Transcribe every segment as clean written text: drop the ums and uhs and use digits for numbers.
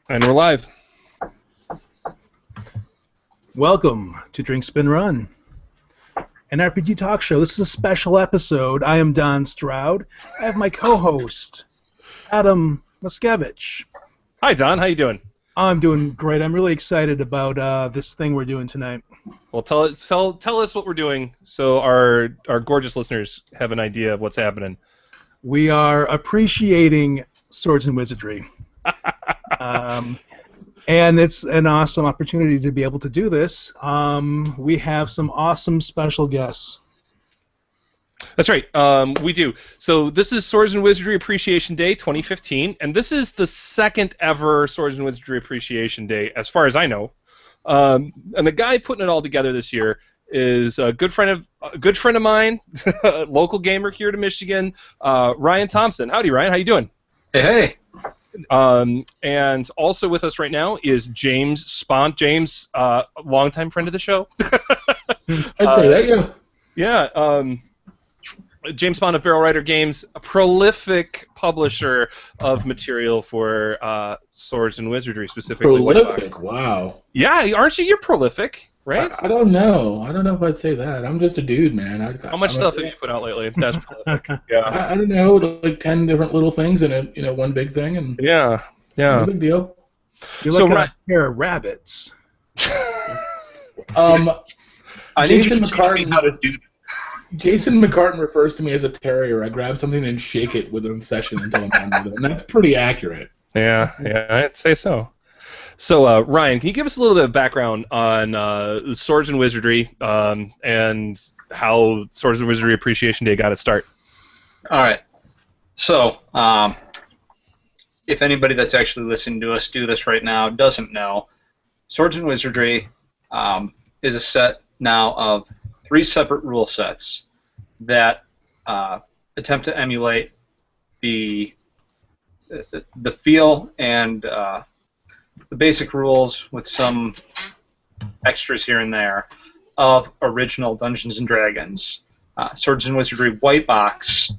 And we're live. Welcome to Drink Spin Run, an RPG talk show. This is a special episode. I am Don Stroud. I have my co-host, Adam Muskevich. Hi, Don. How you doing? I'm doing great. I'm really excited about this thing we're doing tonight. Well, tell us what we're doing so our gorgeous listeners have an idea of what's happening. We are appreciating Swords and Wizardry. And it's an awesome opportunity to be able to do this. We have some awesome special guests. That's right, we do. So this is Swords and Wizardry Appreciation Day 2015, and this is the second ever Swords and Wizardry Appreciation Day, as far as I know. And the guy putting it all together this year is a good friend of mine, a local gamer here to Michigan, Ryan Thompson. Howdy, Ryan. How you doing? Hey. And also with us right now is James Spahn. James, longtime friend of the show. I'd say that, yeah. Yeah. James Spahn of Barrel Rider Games, a prolific publisher of material for Swords and Wizardry, specifically White Box. Prolific, wow. Yeah, aren't you? You're prolific, right? I don't know. I don't know if I'd say that. I'm just a dude, man. How much stuff have you put out lately? That's prolific. Yeah. I don't know, like 10 different little things and one big thing, and yeah. no big deal. You're like a pair of rabbits. I need Jason McCartan. How to do that. Jason McCartan refers to me as a terrier. I grab something and shake it with an obsession until I'm done with it, and that's pretty accurate. Yeah, I'd say so. So, Ryan, can you give us a little bit of background on Swords and Wizardry and how Swords and Wizardry Appreciation Day got its start? All right. So, if anybody that's actually listening to us do this right now doesn't know, Swords and Wizardry is a set now of 3 separate rule sets that attempt to emulate the feel and the basic rules with some extras here and there of original Dungeons and Dragons. Swords and Wizardry White Box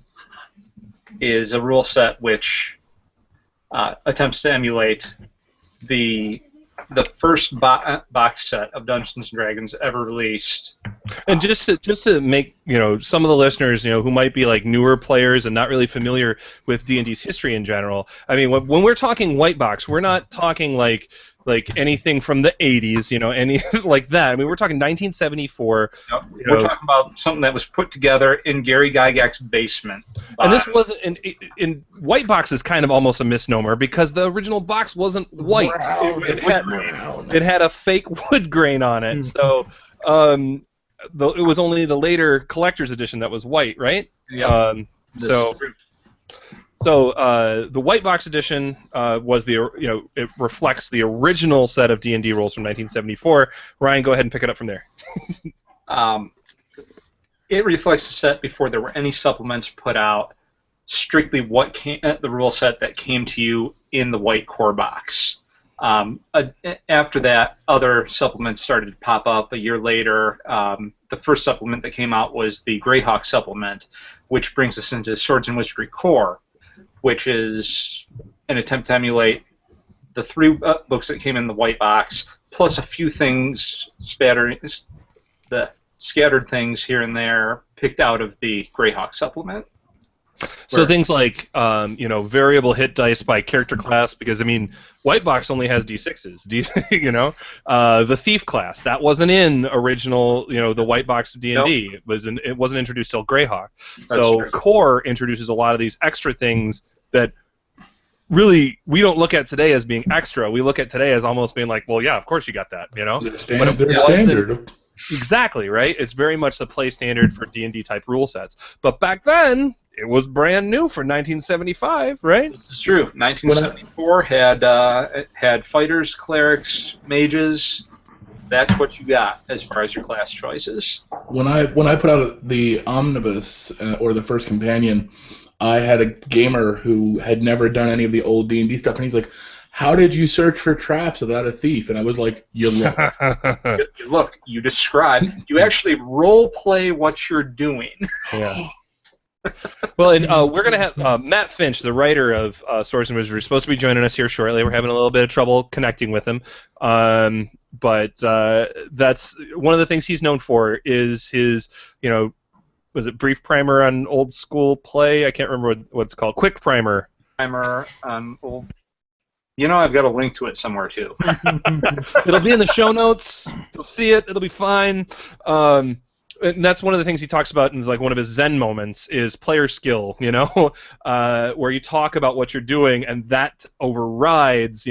is a rule set which attempts to emulate the first box set of Dungeons and Dragons ever released. And just to make some of the listeners who might be like newer players and not really familiar with D&D's history in general. I mean, when we're talking White Box, we're not talking like anything from the 80s, any like that. I mean, we're talking 1974. Yep. We're talking about something that was put together in Gary Gygax's basement. And this wasn't in White Box is kind of almost a misnomer because the original box wasn't white. It had a fake wood grain on it. So it was only the later collector's edition that was white, right? Yeah. So the White Box edition was it reflects the original set of D&D rules from 1974. Ryan, go ahead and pick it up from there. It reflects the set before there were any supplements put out. Strictly the rule set that came to you in the white core box. After that, other supplements started to pop up. A year later, the first supplement that came out was the Greyhawk supplement, which brings us into Swords and Wizardry Core, which is an attempt to emulate the 3 books that came in the white box, plus a few things the scattered things here and there picked out of the Greyhawk supplement. So things like variable hit dice by character class, because I mean White Box only has D6s. The Thief class that wasn't in original the White Box of D&D. Nope. It wasn't introduced till Greyhawk. So Core introduces a lot of these extra things that really we don't look at today as being extra. We look at today as almost being like, well, yeah, of course you got that. They're standard. Exactly right. It's very much the play standard for D&D type rule sets. But back then, it was brand new for 1975, right? It's true. 1974 had fighters, clerics, mages. That's what you got as far as your class choices. When I put out the Omnibus or the first companion, I had a gamer who had never done any of the old D&D stuff, and he's like, how did you search for traps without a thief? And I was like, you look. You look, you describe, you actually role play what you're doing. Yeah. Well, and we're going to have Matt Finch, the writer of Swords and Wizardry, supposed to be joining us here shortly. We're having a little bit of trouble connecting with him. But that's one of the things he's known for is his, was it brief primer on old school play? I can't remember what it's called. Quick primer. Primer on old. I've got a link to it somewhere too. It'll be in the show notes. You'll see it. It'll be fine. And that's one of the things he talks about in like one of his Zen moments is player skill, where you talk about what you're doing and that overrides,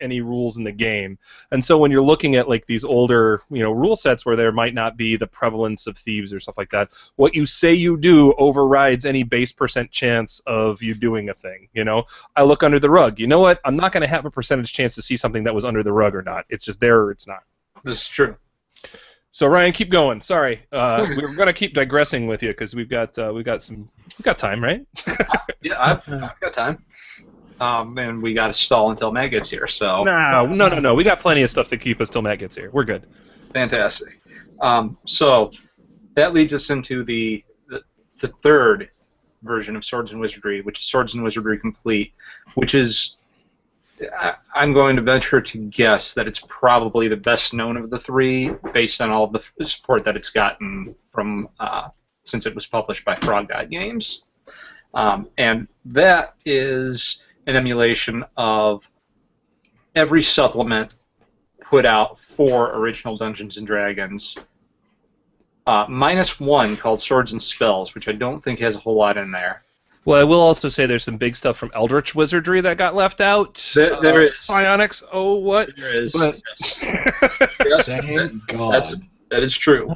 any rules in the game. And so when you're looking at like these older, rule sets where there might not be the prevalence of thieves or stuff like that, what you say you do overrides any base % chance of you doing a thing. I look under the rug. You know what? I'm not going to have a percentage chance to see something that was under the rug or not. It's just there or it's not. This is true. So Ryan, keep going. Sorry, we're gonna keep digressing with you because we've got time, right? Yeah, I've got time. And we got to stall until Matt gets here. So no. We got plenty of stuff to keep us till Matt gets here. We're good. Fantastic. So that leads us into the third version of Swords and Wizardry, which is Swords and Wizardry Complete, which is. I'm going to venture to guess that it's probably the best known of the three, based on all the support that it's gotten from since it was published by Frog God Games, and that is an emulation of every supplement put out for original Dungeons and Dragons, minus one called Swords and Spells, which I don't think has a whole lot in there. Well, I will also say there's some big stuff from Eldritch Wizardry that got left out. There is. Psionics, oh, what? There is. But... yes. Thank God. That is true.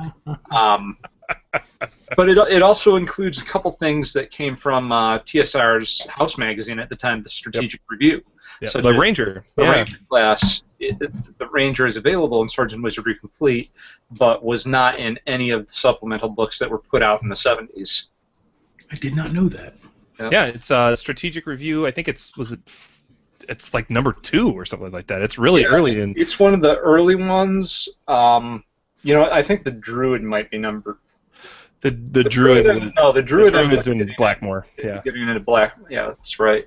But it also includes a couple things that came from TSR's House magazine at the time, the Strategic Review. Yep. Such The as Ranger. The Yeah. Ranger class. The Ranger is available in Swords and Wizardry Complete, but was not in any of the supplemental books that were put out in the 70s. I did not know that. Yeah, it's Strategic Review. I think it's like number 2 or something like that. It's really early in. It's one of the early ones. I think the Druid might be number. The Druid. No, the Druid. The Druid's in Blackmore. Yeah. Getting into Black. Yeah, that's right.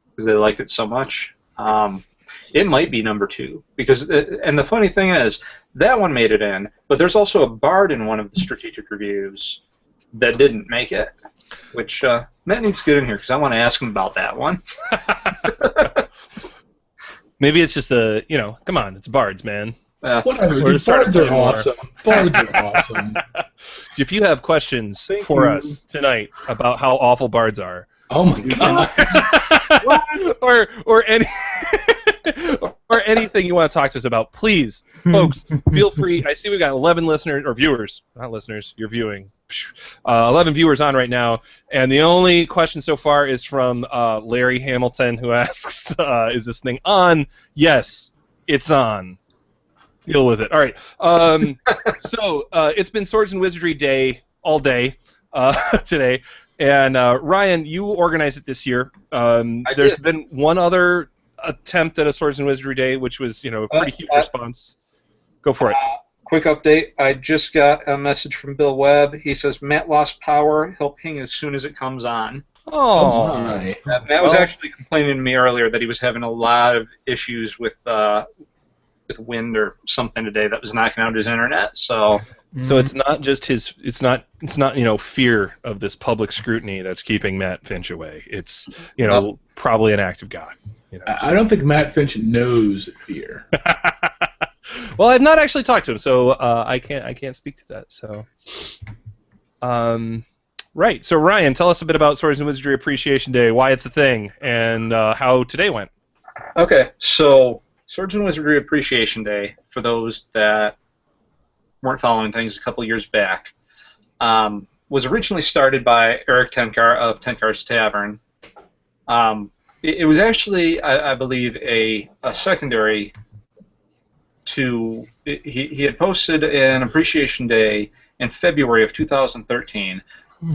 Because they liked it so much. It might be number 2 because, and the funny thing is, that one made it in, but there's also a Bard in one of the Strategic Reviews that didn't make it. Which Matt needs to get in here because I want to ask him about that one. Maybe it's just come on, it's bards, man. Whatever. Bards are awesome. Bards are awesome. If you have questions for us tonight about how awful bards are, oh my God, or any. Or anything you want to talk to us about, please, folks, feel free. I see we've got 11 listeners, or viewers, not listeners, you're viewing. 11 viewers on right now, and the only question so far is from Larry Hamilton, who asks, is this thing on? Yes, it's on. Deal with it. All right. So it's been Swords and Wizardry Day all day today, and Ryan, you organized it this year. There's been one other attempt at a Swords and Wizardry Day, which was, a pretty huge response. Go for it. Quick update. I just got a message from Bill Webb. He says Matt lost power. He'll ping as soon as it comes on. Oh. Matt was actually complaining to me earlier that he was having a lot of issues with wind or something today that was knocking out his internet. So it's not just it's not fear of this public scrutiny that's keeping Matt Finch away. It's probably an act of God. I don't think Matt Finch knows fear. Well, I've not actually talked to him, so I can't speak to that. So, right. So Ryan, tell us a bit about Swords and Wizardry Appreciation Day, why it's a thing, and how today went. Okay, so Swords and Wizardry Appreciation Day, for those that weren't following things a couple years back, was originally started by Eric Tenkar of Tenkar's Tavern. It was actually, I believe, a secondary to... He had posted an Appreciation Day in February of 2013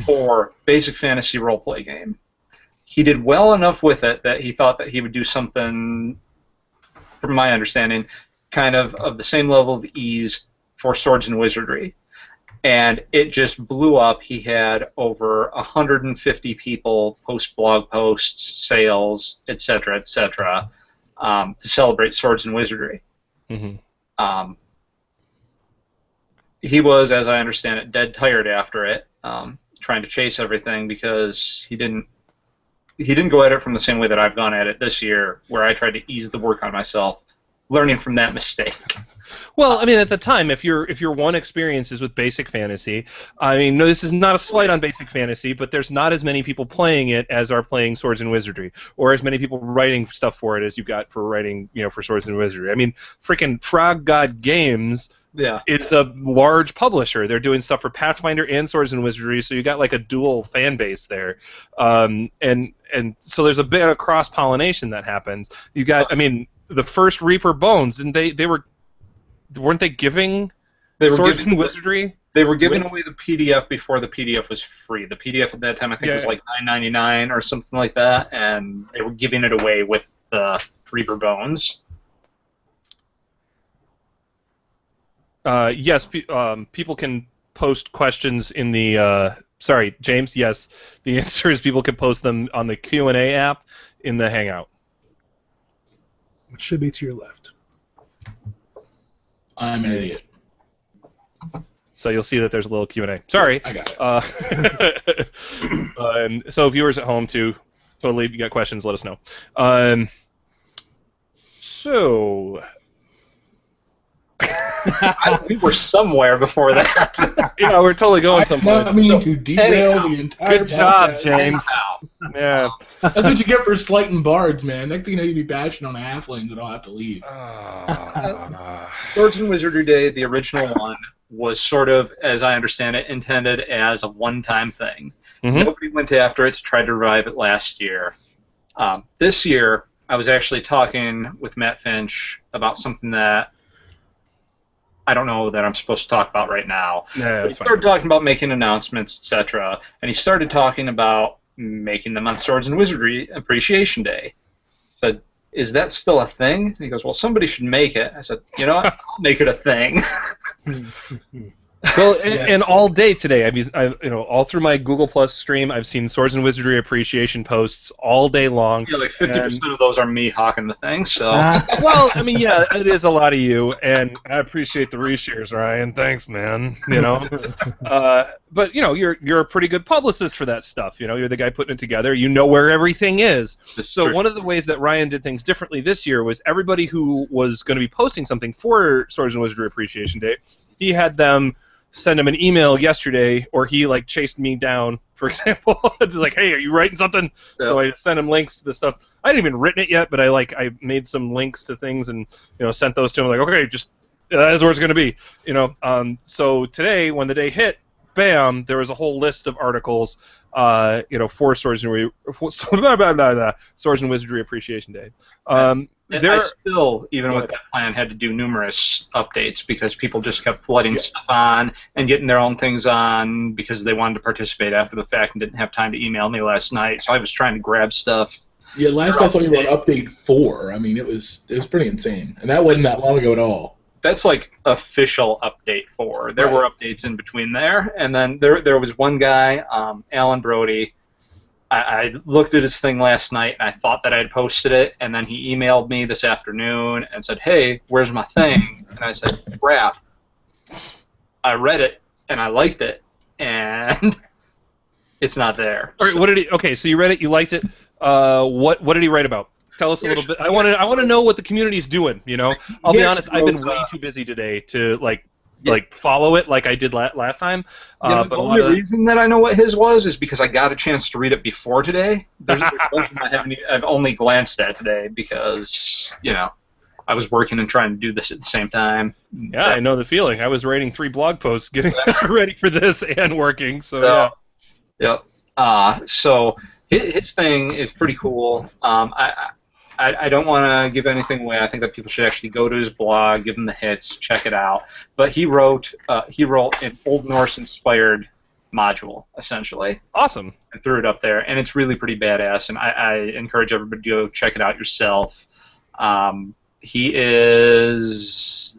for Basic Fantasy Roleplay game. He did well enough with it that he thought that he would do something, from my understanding, kind of the same level of ease for Swords and Wizardry. and it just blew up. He had over 150 people post blog posts, sales, etc., etc., to celebrate Swords and Wizardry. Mm-hmm. He was, as I understand it, dead tired after it, trying to chase everything because he didn't go at it from the same way that I've gone at it this year, where I tried to ease the work on myself, learning from that mistake. Well, I mean, at the time, if your one experience is with Basic Fantasy, I mean, no, this is not a slight on Basic Fantasy, but there's not as many people playing it as are playing Swords and Wizardry, or as many people writing stuff for it as you got for writing, for Swords and Wizardry. I mean, freaking Frog God Games. Yeah. It's a large publisher. They're doing stuff for Pathfinder and Swords and Wizardry, so you got like a dual fan base there, and so there's a bit of cross pollination that happens. You got, I mean, the first Reaper Bones, and weren't they giving Swords and Wizardry? They were giving away the PDF before the PDF was free. The PDF at that time I think was like $9.99 or something like that, and they were giving it away with the Reaper Bones. Yes, people can post questions in the. Sorry, James. Yes, the answer is people can post them on the Q&A app in the Hangout. It should be to your left. I'm an idiot. So you'll see that there's a little Q&A. Sorry. I got it. And so viewers at home too, totally, you got questions, let us know. So. We were somewhere before that. Yeah, we're totally going someplace. I don't mean to derail the entire Good job, podcast. James. Yeah. That's what you get for slighting bards, man. Next thing you know, you'll be bashing on halflings and I'll have to leave. Swords and Wizardry Day, the original one, was sort of, as I understand it, intended as a one-time thing. Mm-hmm. Nobody went after it to try to revive it last year. This year, I was actually talking with Matt Finch about something that I don't know that I'm supposed to talk about right now. Yeah, he started talking about making announcements, etc., and he started talking about making them on Swords and Wizardry Appreciation Day. I said, is that still a thing? And he goes, well, somebody should make it. I said, you know what? I'll make it a thing. Well, and all day today, all through my Google Plus stream, I've seen Swords and Wizardry Appreciation posts all day long. Yeah, like 50% of those are me hawking the thing. So, well, I mean, yeah, it is a lot of you, and I appreciate the reshares, Ryan. Thanks, man. But you're a pretty good publicist for that stuff. You're the guy putting it together. You know where everything is. So one of the ways that Ryan did things differently this year was everybody who was going to be posting something for Swords and Wizardry Appreciation Day, he had them send him an email yesterday, or he chased me down, for example. It's like, hey, are you writing something? Yeah. So I sent him links to the stuff. I hadn't even written it yet, but I made some links to things and sent those to him. Like, okay, just that is where it's going to be. So today, when the day hit, bam, there was a whole list of articles, for Swords and Wizardry Appreciation Day. I still, even with that plan, had to do numerous updates because people just kept flooding stuff on and getting their own things on because they wanted to participate after the fact and didn't have time to email me last night. So I was trying to grab stuff. Yeah, last I saw you were on update 4. I mean, it was pretty insane, and that wasn't that long ago at all. That's like official update 4. There were updates in between there, and then there was one guy, Alan Brody. I looked at his thing last night, and I thought that I had posted it, and then he emailed me this afternoon and said, hey, where's my thing? And I said, crap. I read it, and I liked it, and it's not there. All right, what did he? Okay, so you read it, you liked it. What did he write about? Tell us a little bit. I want to know what the community's doing. I'll be honest. I've been way too busy today to follow it like I did last time. But the only reason that I know what his was is because I got a chance to read it before today. There's a bunch of them I've only glanced at today because I was working and trying to do this at the same time. Yeah, I know the feeling. I was writing 3 blog posts, getting ready for this and working. So yeah. Yep. So his thing is pretty cool. I don't want to give anything away. I think that people should actually go to his blog, give him the hits, check it out. But he wrote an Old Norse-inspired module, essentially. Awesome. And threw it up there, and it's really pretty badass, and I encourage everybody to go check it out yourself. He is...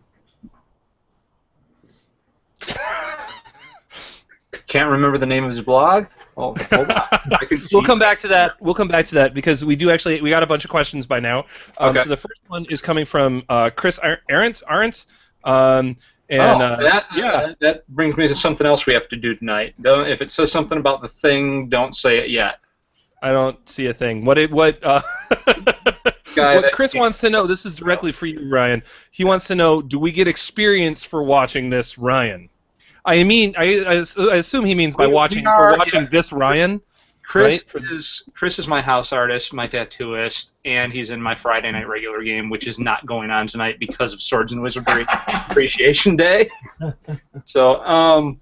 can't remember the name of his blog. Oh, hold on. We'll come back to that. We'll come back to that because we got a bunch of questions by now. Okay. So the first one is coming from Chris Arendt. That brings me to something else we have to do tonight. If it says something about the thing, don't say it yet. I don't see a thing. What Chris wants to know, this is directly for you, Ryan. He wants to know, do we get experience for watching this, Ryan? I assume he means by watching this, Ryan. Chris is my house artist, my tattooist, and he's in my Friday night regular game, which is not going on tonight because of Swords and Wizardry Appreciation Day. So,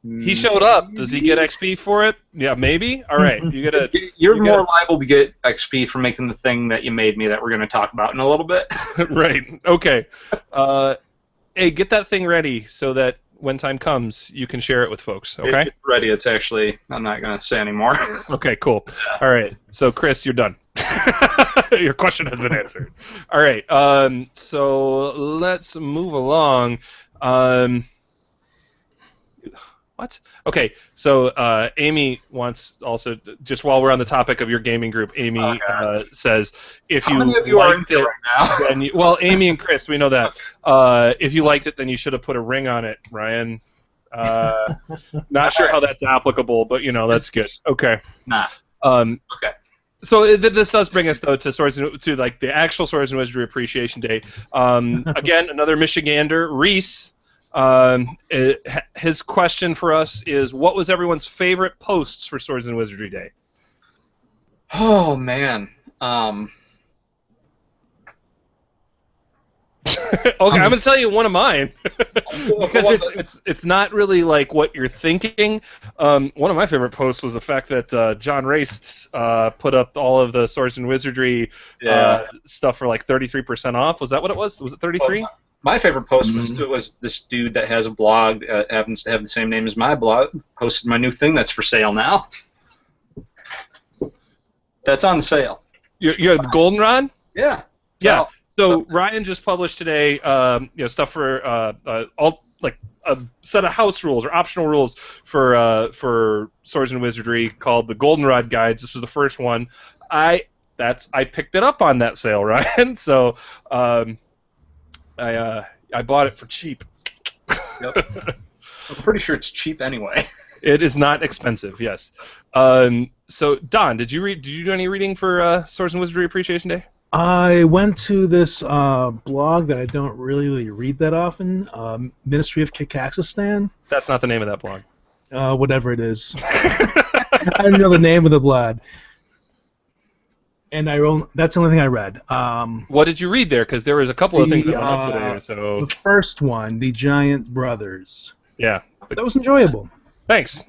he showed up. Does he get XP for it? Yeah, maybe. All right, You're more liable to get XP for making the thing that you made me that we're going to talk about in a little bit. Right. Okay. Hey, get that thing ready so that when time comes, you can share it with folks. Okay. It's ready. It's actually. I'm not going to say anymore. Okay. Cool. All right. So, Chris, you're done. Your question has been answered. All right. So let's move along. What? Okay, so Amy wants also, just while we're on the topic of your gaming group, Amy says, if you liked it, then well, Amy and Chris, we know that. If you liked it, then you should have put a ring on it, Ryan. Not sure how that's applicable, but that's good. Okay. Nah. Okay. So this does bring us though to the actual Swords and Wizardry Appreciation Day. Again, another Michigander, Reese. His question for us is, what was everyone's favorite posts for Swords and Wizardry Day? Oh, man. Okay, I'm going to tell you one of mine because it's not really like what you're thinking. One of my favorite posts was the fact that John Race put up all of the Swords and Wizardry stuff for like 33% off. Was that what it was? Was it 33? My favorite post was this dude that has a blog that happens to have the same name as my blog, posted my new thing that's for sale now. That's on sale. You're the Goldenrod? Yeah. Yeah. So Ryan just published today, stuff for a set of house rules or optional rules for Swords and Wizardry called the Goldenrod Guides. This was the first one. I picked it up on that sale, Ryan. So I bought it for cheap. Yep. I'm pretty sure it's cheap anyway. It is not expensive. Yes. So Don, did you do any reading for Swords and Wizardry Appreciation Day? I went to this blog that I don't really read that often, Ministry of Kyrgyzstan. That's not the name of that blog. Whatever it is. I don't know the name of the blog. And that's the only thing I read. What did you read there? Because there was a couple of things that went up today. So the first one, the Giant Brothers. Yeah. That was enjoyable. Thanks.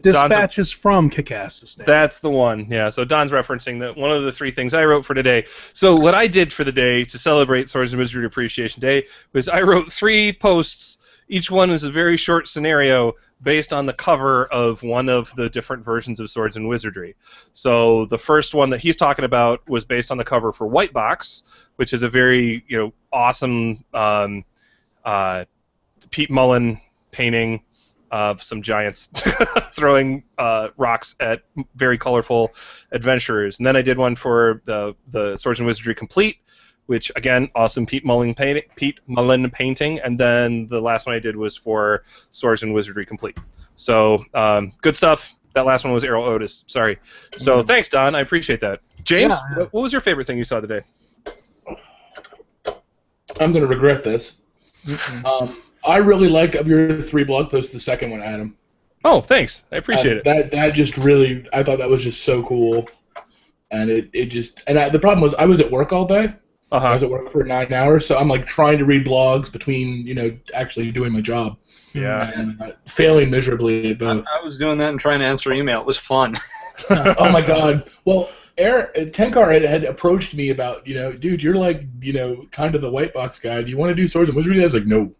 Dispatches from Kyrgyzstan. That's the one. Yeah. So Don's referencing that one of the three things I wrote for today. So what I did for the day to celebrate Swords and Wizardry Appreciation Day was I wrote 3 posts. Each one is a very short scenario based on the cover of one of the different versions of Swords and Wizardry. So the first one that he's talking about was based on the cover for White Box, which is a very awesome Pete Mullen painting of some giants throwing rocks at very colorful adventurers. And then I did one for the Swords and Wizardry Complete, which again, awesome Pete Mullen painting, and then the last one I did was for Swords and Wizardry Complete. So good stuff. That last one was Errol Otis. Sorry. So thanks, Don. I appreciate that. James, what was your favorite thing you saw today? I'm going to regret this. I really liked of your 3 blog posts the second one, Adam. Oh, thanks. I appreciate it. That just really, I thought that was just so cool, and the problem was I was at work all day. I was at work for 9 hours, so I'm like trying to read blogs between actually doing my job. Yeah. And failing miserably at both. I was doing that and trying to answer email. It was fun. Oh my God. Well, Tenkar had approached me about, dude, you're like, kind of the White Box guy. Do you want to do Swords and Wizardry? I was like, no.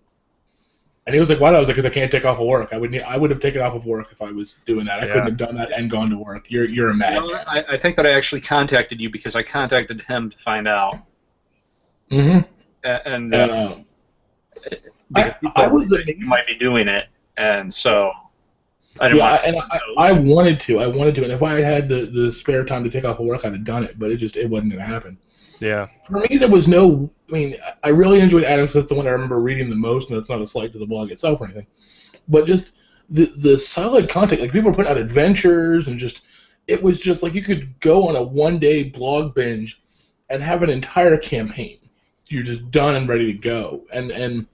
And he was like, why? I was like, because I can't take off of work. I would have taken off of work if I was doing that. I couldn't have done that and gone to work. You're a madman. I think that I actually contacted you because I contacted him to find out. Mm-hmm. And I was you might be doing it. and so I didn't want to. I wanted to, and if I had the spare time to take off of work, I'd have done it, but it wasn't going to happen. Yeah. For me, there was no. I mean, I really enjoyed Adams because that's the one I remember reading the most, and that's not a slight to the blog itself or anything, but just the solid content. Like people were putting out adventures, and it was just like you could go on a one-day blog binge and have an entire campaign. You're just done and ready to go, and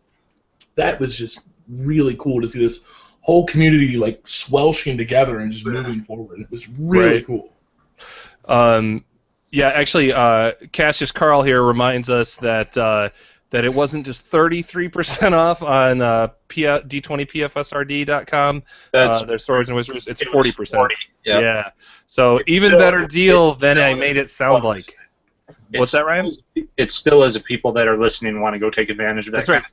that was just really cool to see this whole community like swelshing together and just moving forward. It was really cool. Yeah, actually, Cassius Carl here reminds us that it wasn't just 33% off on D20PFSRD.com. Their Swords and Wizards. It's 40%. 40, yep. Yeah. So even better deal than I made it sound like. What's that, Ryan? It still is. If people that are listening want to go take advantage of that. That's right.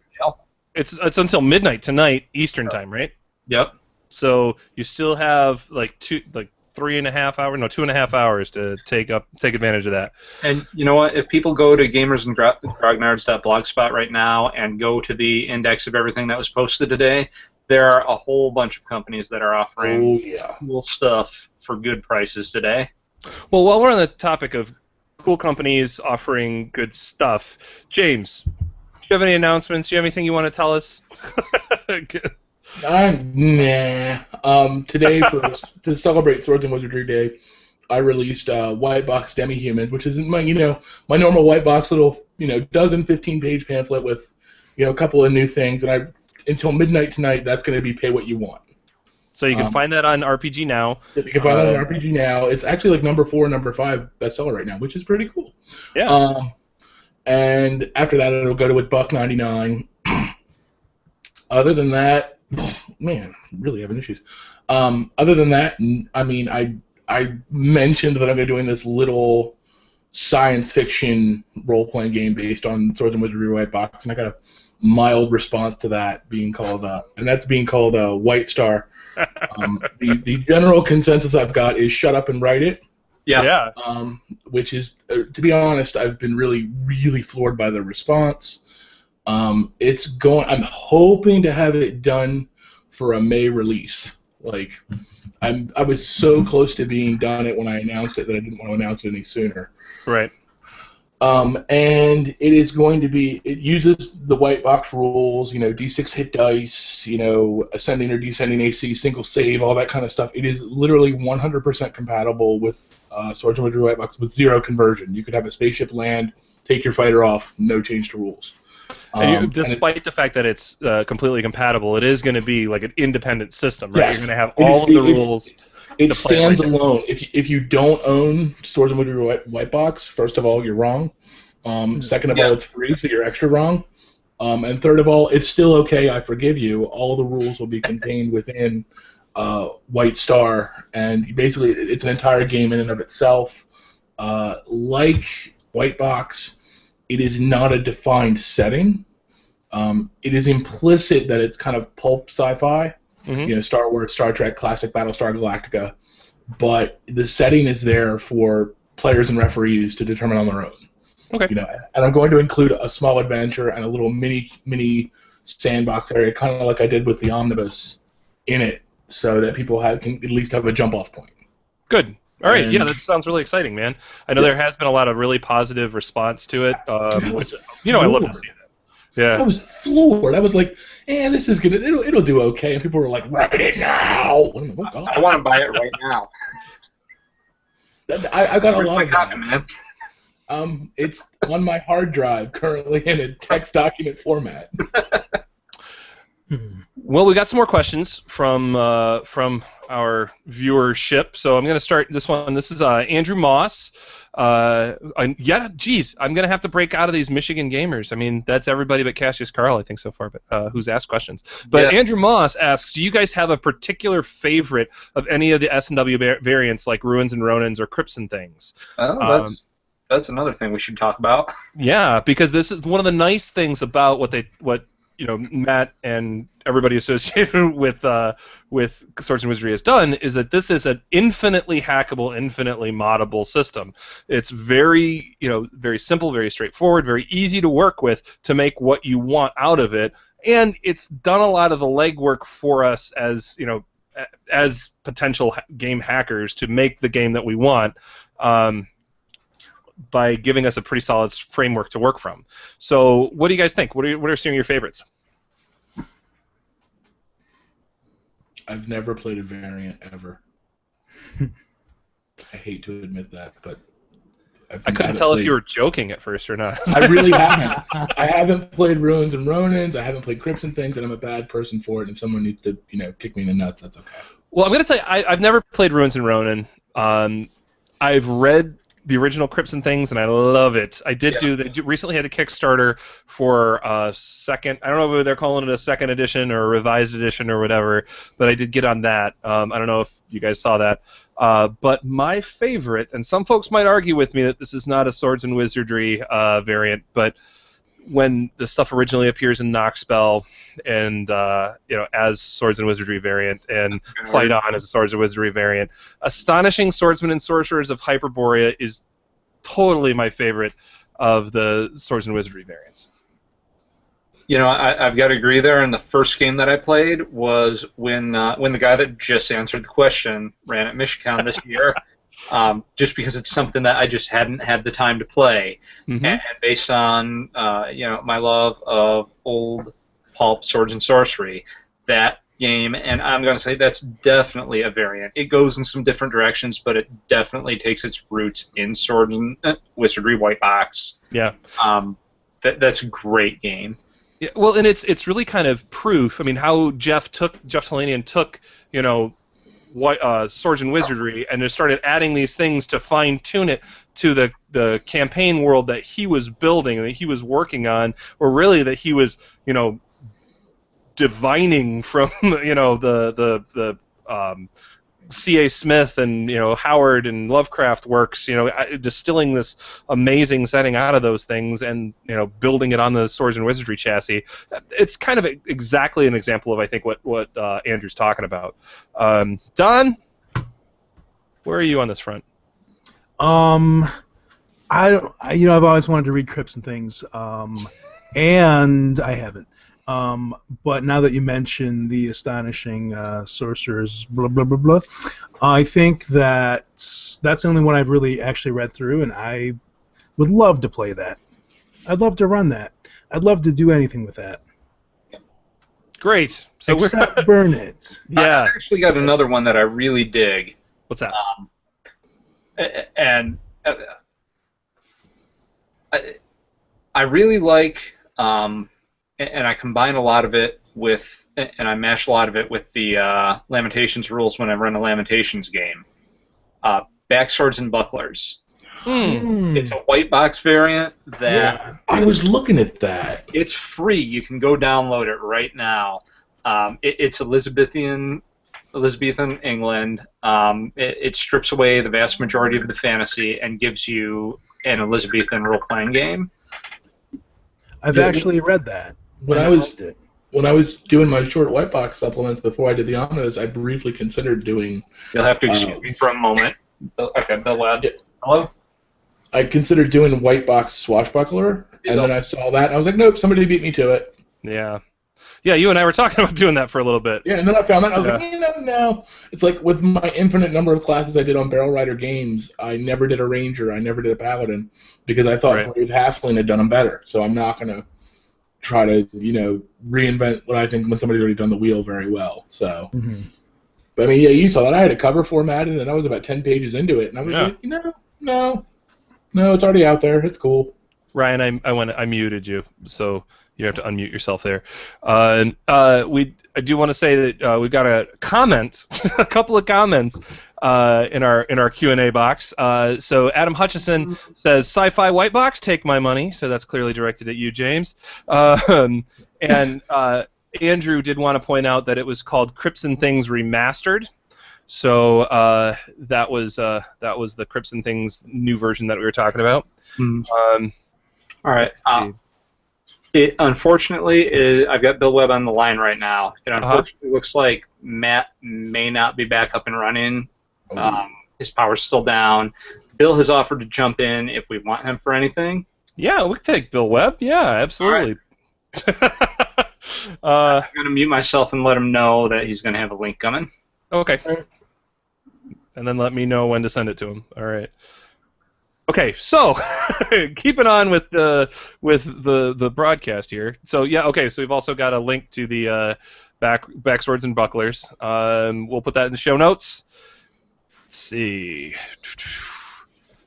It's until midnight tonight Eastern time, right? Yep. So you still have like 2.5 hours to take advantage of that. And you know what? If people go to gamersandgrognards.blogspot right now and go to the index of everything that was posted today, there are a whole bunch of companies that are offering cool stuff for good prices today. Well, while we're on the topic of cool companies offering good stuff, James, do you have any announcements? Do you have anything you want to tell us? Nah. Today, to celebrate Swords and Wizardry Day, I released White Box Demi-Humans, which isn't my normal White Box little 15-page pamphlet with a couple of new things. And until midnight tonight, that's going to be pay what you want. So you can find that on RPG Now. You can find that on RPG Now. It's actually like number 4 and number 5 bestseller right now, which is pretty cool. Yeah. And after that, it'll go to $1.99. Other than that, man, really having issues. Other than that, I mean, I mentioned that I'm doing this little science fiction role-playing game based on Swords and Wizardry White Box, and I got a mild response to that being called, White Star. The general consensus I've got is shut up and write it. Yeah. Which is, to be honest, I've been really, really floored by the response. I'm hoping to have it done for a May release. Like, I was so close to being done it when I announced it that I didn't want to announce it any sooner. Right. And it is going to be. It uses the white box rules. D6 hit dice. Ascending or descending AC, single save, all that kind of stuff. It is literally 100% compatible with Swords and Wizardry White Box with 0 conversion. You could have a spaceship land, take your fighter off, no change to rules. Despite the fact that it's completely compatible, it is going to be like an independent system, right? Yes. You're going to have all of the rules. It stands alone. If you don't own Swords and Wizardry White Box, first of all, you're wrong. Second of all, it's free, so you're extra wrong. And third of all, it's still okay. I forgive you. All the rules will be contained within White Star, and basically, it's an entire game in and of itself. Like White Box, it is not a defined setting. It is implicit that it's kind of pulp sci-fi. Mm-hmm. Star Wars, Star Trek, classic Battlestar Galactica, but the setting is there for players and referees to determine on their own. Okay. And I'm going to include a small adventure and a little mini sandbox area, kind of like I did with the Omnibus, in it, so that people can at least have a jump-off point. Good. All right. Yeah, that sounds really exciting, man. I know there has been a lot of really positive response to it. I love to see that. Yeah. I was floored. I was like, this is it'll do okay. And people were like, write it now. Oh, God. I want to buy it right now. I got a lot of copy, man. It's on my hard drive currently in a text document format. Well, we got some more questions from our viewership, so I'm going to start this one. This is Andrew Moss. I'm going to have to break out of these Michigan gamers. I mean, that's everybody but Cassius Carl, I think, so far, but who's asked questions. But Andrew Moss asks, do you guys have a particular favorite of any of the S&W variants, like Ruins and Ronins or Crypts and things? Oh, that's another thing we should talk about. Yeah, because this is one of the nice things about what Matt and everybody associated with Swords and Wizardry has done is that this is an infinitely hackable, infinitely moddable system. It's very very simple, very straightforward, very easy to work with to make what you want out of it, and it's done a lot of the legwork for us as potential game hackers to make the game that we want. By giving us a pretty solid framework to work from. So, what do you guys think? What are some of your favorites? I've never played a variant ever. I hate to admit that, but I couldn't tell if you were joking at first or not. I really haven't. I haven't played Ruins and Ronins. I haven't played Crypts and Things, and I'm a bad person for it. And someone needs to, kick me in the nuts. That's okay. Well, I'm going to say I've never played Ruins and Ronin. I've read the original Crypts and Things, and I love it. I did recently had a Kickstarter for a second. I don't know if they're calling it a second edition or a revised edition or whatever, but I did get on that. I don't know if you guys saw that. But my favorite, and some folks might argue with me that this is not a Swords and Wizardry variant, but when the stuff originally appears in Knockspell and as Swords and Wizardry variant, and Fight On as a Swords and Wizardry variant, Astonishing Swordsmen and Sorcerers of Hyperborea is totally my favorite of the Swords and Wizardry variants. I've got to agree there. And the first game that I played was when the guy that just answered the question ran at Michigan this year. Just because it's something that I just hadn't had the time to play, and based on my love of old pulp Swords and Sorcery, that game, and I'm going to say that's definitely a variant. It goes in some different directions, but it definitely takes its roots in Swords and Wizardry White Box. Yeah. That's a great game. Yeah. Well, and it's really kind of proof. I mean, how Jeff Talanian took Swords and Wizardry, and just started adding these things to fine-tune it to the campaign world that he was building, that he was working on, or really that he was, divining from, the C.A. Smith and Howard and Lovecraft works, distilling this amazing setting out of those things and building it on the Swords and Wizardry chassis. It's kind of exactly an example of I think what Andrew's talking about. Don, where are you on this front? I've always wanted to read Crypts and Things, and I haven't. But now that you mention the Astonishing Sorcerers, blah, blah, blah, blah, I think that's the only one I've really actually read through, and I would love to play that. I'd love to run that. I'd love to do anything with that. Great. So except burn it. Yeah. I actually got another one that I really dig. What's that? And I really like... and I combine a lot of it with, and I mash a lot of it with the Lamentations rules when I run a Lamentations game. Backswords and Bucklers. It's a white box variant that... I was looking at that. It's free. You can go download it right now. It's Elizabethan England. It strips away the vast majority of the fantasy and gives you an Elizabethan role-playing game. I've actually read that. When I was doing my short white box supplements before I did the omnibus, I briefly considered doing... You'll have to excuse me for a moment. Okay, Bill Ladd. Yeah. Hello? I considered doing white box swashbuckler, and then I saw that, and I was like, nope, somebody beat me to it. Yeah. Yeah, you and I were talking about doing that for a little bit. Yeah, and then I found that, and I was like, no. It's like with my infinite number of classes I did on Barrel Rider Games, I never did a Ranger, I never did a Paladin, because I thought Brave Halfling had done them better, so I'm not going to try to, reinvent what I think when somebody's already done the wheel very well. So, but I mean, yeah, you saw that. I had a cover formatted, and I was about 10 pages into it, and I was like, no, it's already out there. It's cool. Ryan, I muted you, so you have to unmute yourself there. I do want to say that we've got a comment, a couple of comments in our Q&A box. So Adam Hutchison says, "Sci-Fi White Box, take my money." So that's clearly directed at you, James. And Andrew did want to point out that it was called Crypts and Things Remastered. So that was the Crypts and Things new version that we were talking about. All right. Unfortunately, I've got Bill Webb on the line right now. It unfortunately looks like Matt may not be back up and running. His power's still down. Bill has offered to jump in if we want him for anything. Yeah, we can take Bill Webb. Yeah, absolutely. I'm going to mute myself and let him know that he's going to have a link coming. Okay. And then let me know when to send it to him. All right. Okay, so keeping on with the broadcast here. So yeah, okay. So we've also got a link to the back swords and bucklers. We'll put that in the show notes. Let's see.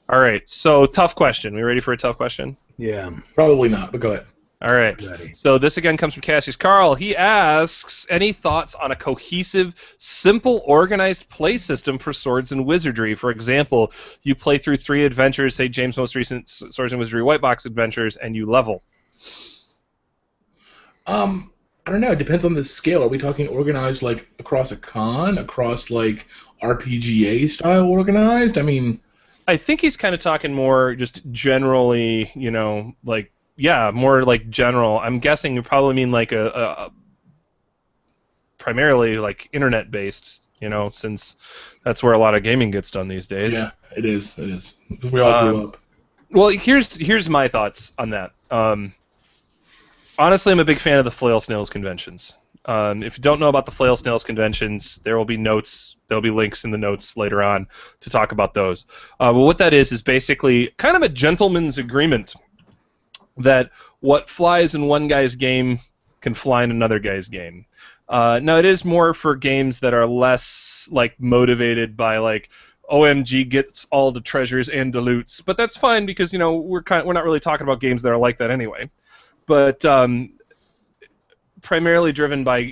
All right. So tough question. We ready for a tough question? Yeah. Probably not, but go ahead. All right. So this again comes from Cassius Carl. He asks, any thoughts on a cohesive, simple, organized play system for Swords and Wizardry? For example, you play through 3 adventures, say James' most recent Swords and Wizardry White Box adventures, and you level. I don't know. It depends on the scale. Are we talking organized like across a con, across like RPGA style organized? I mean, I think he's kind of talking more just generally, you know, like. Yeah, more like general. I'm guessing you probably mean like a primarily like internet-based, you know, since that's where a lot of gaming gets done these days. Yeah, it is. It is. Because we all grew up. Well, here's my thoughts on that. Honestly, I'm a big fan of the Flail Snails conventions. If you don't know about the Flail Snails conventions, there will be notes. There'll be links in the notes later on to talk about those. But what that is basically kind of a gentleman's agreement that what flies in one guy's game can fly in another guy's game. Now, it is more for games that are less like motivated by like OMG gets all the treasures and the loots, but that's fine because you know we're not really talking about games that are like that anyway. But primarily driven by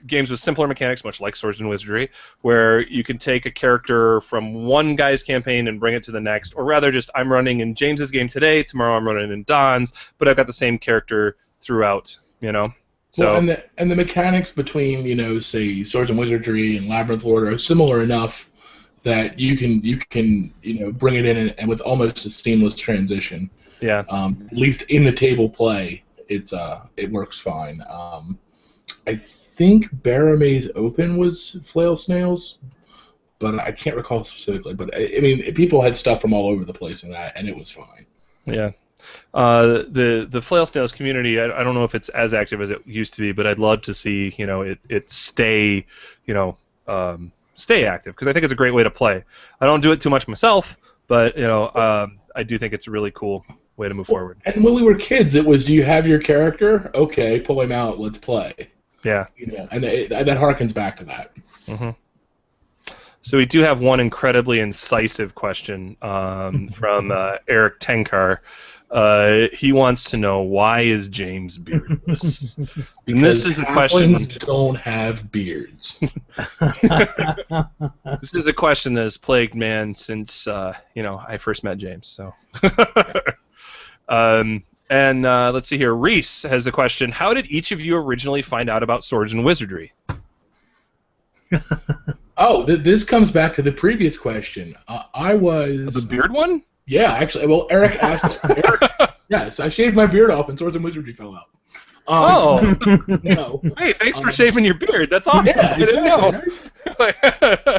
games with simpler mechanics, much like Swords and Wizardry, where you can take a character from one guy's campaign and bring it to the next, or rather just I'm running in James's game today, tomorrow I'm running in Don's, but I've got the same character throughout, So well, and the mechanics between say Swords and Wizardry and Labyrinth Lord are similar enough that you can bring it in and with almost a seamless transition. Yeah. At least in the table play. It works fine. I think Baramay's Open was Flail Snails, but I can't recall specifically. But I mean, people had stuff from all over the place in that, and it was fine. Yeah. The Flail Snails community, I don't know if it's as active as it used to be, but I'd love to see it stay stay active because I think it's a great way to play. I don't do it too much myself, but I do think it's a really cool way to move forward. And when we were kids, it was, do you have your character? Okay, pull him out, let's play. Yeah. And that harkens back to that. Mm-hmm. So we do have one incredibly incisive question from Eric Tenkar. He wants to know, why is James beardless? And this is a question. Don't have beards. This is a question that has plagued man since I first met James. So. And let's see here. Reese has a question. How did each of you originally find out about Swords and Wizardry? This comes back to the previous question. I was... The beard one? Yeah, actually. Well, Eric asked it. Yes, I shaved my beard off and Swords and Wizardry fell out. No. Hey, thanks for shaving your beard. That's awesome. Yeah, I didn't know.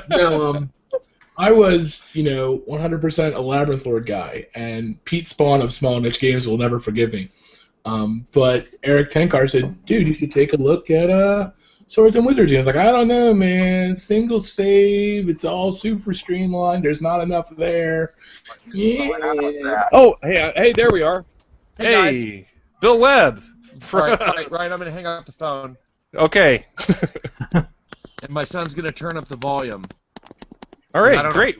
No, I was, 100% a Labyrinth Lord guy, and Pete Spahn of Small Niche Games will never forgive me. But Eric Tenkar said, dude, you should take a look at Swords and Wizardry. I was like, I don't know, man. Single save, it's all super streamlined. There's not enough there. Yeah. Oh, hey, there we are. Hey, guys. Bill Webb. All right, Ryan, I'm going to hang up the phone. Okay. And my son's going to turn up the volume. All right, great.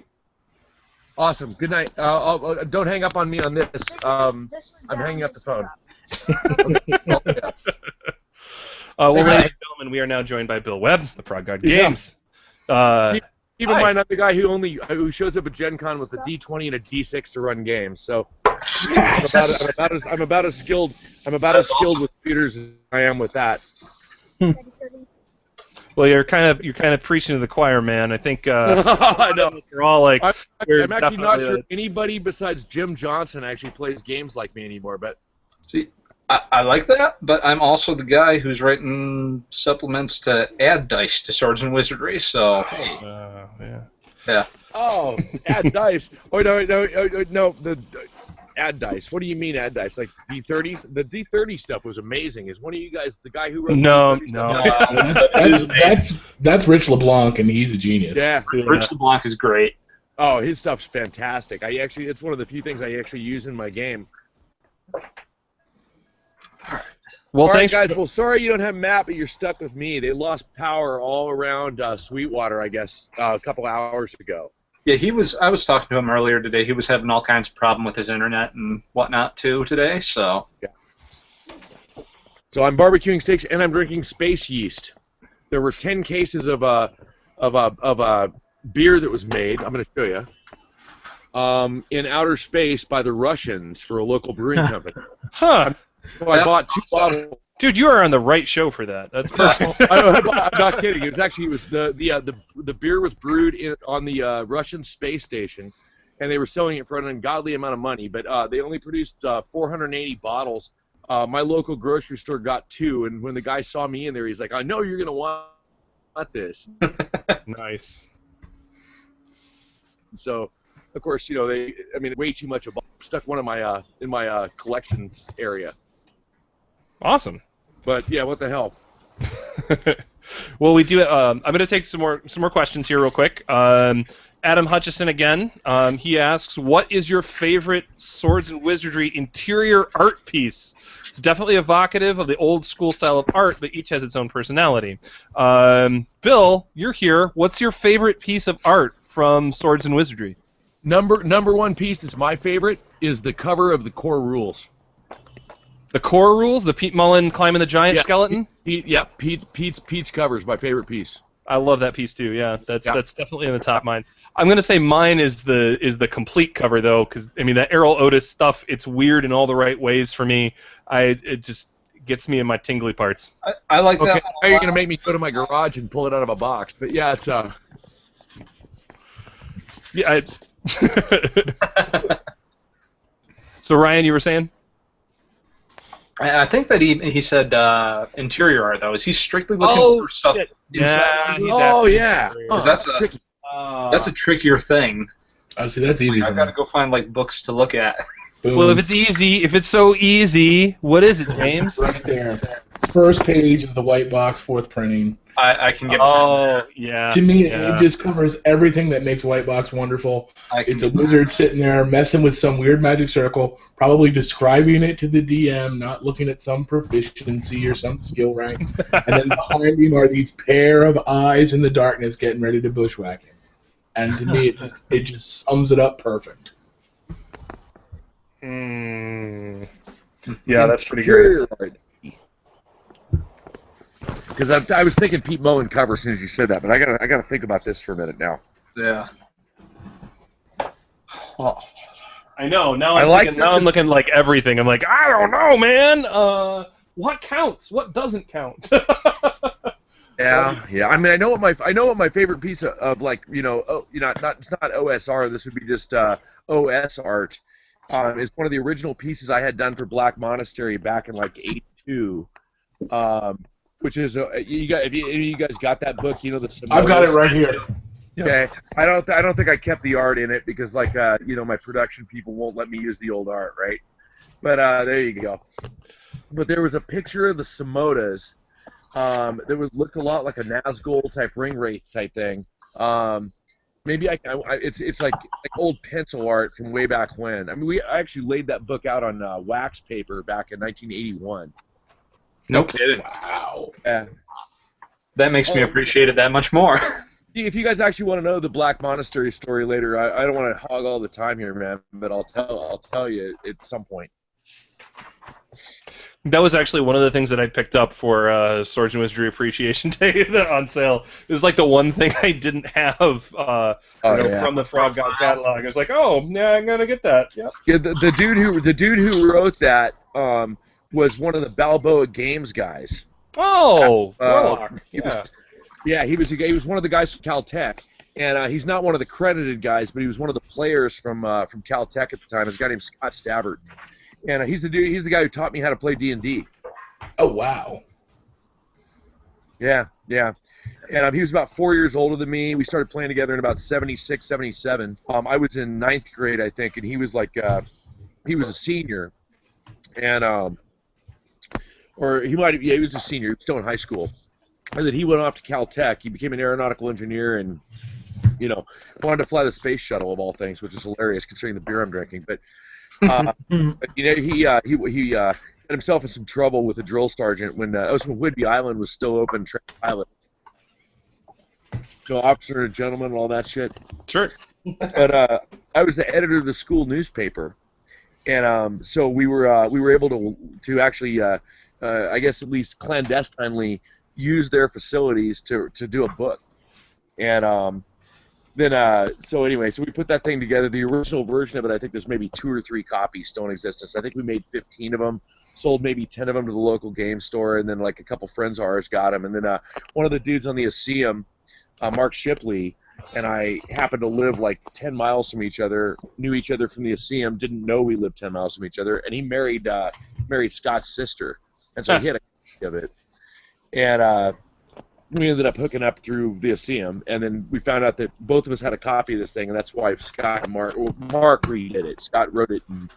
Awesome. Good night. Don't hang up on me on this. I'm hanging up the phone. Well, ladies and gentlemen, we are now joined by Bill Webb, the Frog God Games. Keep in mind, I'm the guy who shows up at Gen Con with a D20 and a D6 to run games. So I'm about as skilled with computers as I am with that. Well, you're kind of preaching to the choir, man. I think I know. We're all like. I'm actually not sure anybody besides Jim Johnson actually plays games like me anymore. But see, I like that, but I'm also the guy who's writing supplements to add dice to Swords and Wizardry, so hey. Yeah. Oh, add dice. Oh, no, add dice. What do you mean add dice? Like D30s? The D30 stuff was amazing. Is one of you guys the guy who wrote No, the D30 no. That's Rich LeBlanc, and he's a genius. Yeah. Rich LeBlanc is great. Oh, his stuff's fantastic. It's one of the few things I actually use in my game. Well, all right, thanks, guys. Well, sorry you don't have Matt, but you're stuck with me. They lost power all around Sweetwater, I guess, a couple hours ago. Yeah, I was talking to him earlier today. He was having all kinds of problem with his internet and whatnot too today. So. Yeah. So I'm barbecuing steaks and I'm drinking space yeast. There were 10 cases of beer that was made. I'm going to show you. In outer space by the Russians for a local brewing company. Huh. So I bought 2 bottles. Dude, you are on the right show for that. That's perfect. I'm not kidding. It was the beer was brewed on the Russian space station, and they were selling it for an ungodly amount of money. But they only produced 480 bottles. My local grocery store got 2, and when the guy saw me in there, he's like, "I know you're gonna want this." Nice. So, of course, way too much of stuck one in my collections area. Awesome. But yeah, what the hell? Well, we do. I'm going to take some more questions here real quick. Adam Hutchison again. He asks, "What is your favorite Swords and Wizardry interior art piece?" It's definitely evocative of the old school style of art, but each has its own personality. Bill, you're here. What's your favorite piece of art from Swords and Wizardry? Number one piece that's my favorite is the cover of the core rules. The core rules, the Pete Mullen climbing the giant skeleton. Pete's cover is my favorite piece. I love that piece too. Yeah, that's definitely in the top of mine. I'm gonna say mine is the complete cover though, because that Errol Otis stuff, it's weird in all the right ways for me. It just gets me in my tingly parts. I like that. Okay, now you're gonna make me go to my garage and pull it out of a box, but yeah, it's Yeah. So Ryan, you were saying? I think that he said interior art though. Is he strictly looking for stuff? Yeah. That's a trickier thing. Oh, see, that's easy. I've got to go find books to look at. Boom. Well, if it's so easy, what is it, James? Right there. First page of the White Box, 4th printing. I can get. Oh, yeah. To me, it just covers everything that makes White Box wonderful. It's a wizard sitting there messing with some weird magic circle, probably describing it to the DM, not looking at some proficiency or some skill rank. And then behind him are these pair of eyes in the darkness getting ready to bushwhack him. And to me, it just sums it up perfect. Yeah, that's pretty great. Because I was thinking Pete Mullen cover as soon as you said that, but I gotta think about this for a minute now. Yeah. Oh, I know. Now I'm looking like everything. I'm like, I don't know, man. What counts? What doesn't count? Yeah. I mean, I know what my favorite piece of it's not OSR. This would be just OS art. Is one of the original pieces I had done for Black Monastery back in '82. Which is if you guys got that book, the Samoas. I've got it right here. Okay, I don't think I kept the art in it because my production people won't let me use the old art, right? But there you go. But there was a picture of the Samoas that looked a lot like a Nazgul type ring wraith type thing. Maybe it's like old pencil art from way back when. I mean, I actually laid that book out on wax paper back in 1981. No kidding. Wow. Yeah. That makes me appreciate it that much more. If you guys actually want to know the Black Monastery story later, I don't want to hog all the time here, man, but I'll tell you at some point. That was actually one of the things that I picked up for Swords and Wizardry Appreciation Day on sale. It was like the one thing I didn't have from the Frog God catalog. I was like, oh, yeah, I'm gonna get that. Yep. Yeah. The dude who wrote that was one of the Balboa Games guys. Oh, Warlock. He was one of the guys from Caltech, and he's not one of the credited guys, but he was one of the players from Caltech at the time. It's a guy named Scott Stabbert. and he's the dude. He's the guy who taught me how to play D&D. Oh wow. Yeah, yeah. And he was about 4 years older than me. We started playing together in about 76, 77. I was in 9th grade, I think, and he was like, he was a senior, and or he might have, yeah, he was a senior. He was still in high school, and then he went off to Caltech. He became an aeronautical engineer, and wanted to fly the space shuttle of all things, which is hilarious considering the beer I'm drinking. But he got himself in some trouble with a drill sergeant when Whidbey Island was still open, trained pilot. Officer and gentleman and all that shit. Sure. But I was the editor of the school newspaper, and so we were able to actually, I guess at least clandestinely, use their facilities to do a book. And so we put that thing together. The original version of it, I think there's maybe 2 or 3 copies still in existence. I think we made 15 of them, sold maybe 10 of them to the local game store, and then like a couple friends of ours got them. And then one of the dudes on the Aseum, Mark Shipley, and I happened to live like 10 miles from each other, knew each other from the Aseum, didn't know we lived 10 miles from each other, and he married Scott's sister, and so he had a copy of it. And we ended up hooking up through the Aseum, and then we found out that both of us had a copy of this thing, and that's why Scott and Mark redid it. Scott wrote it in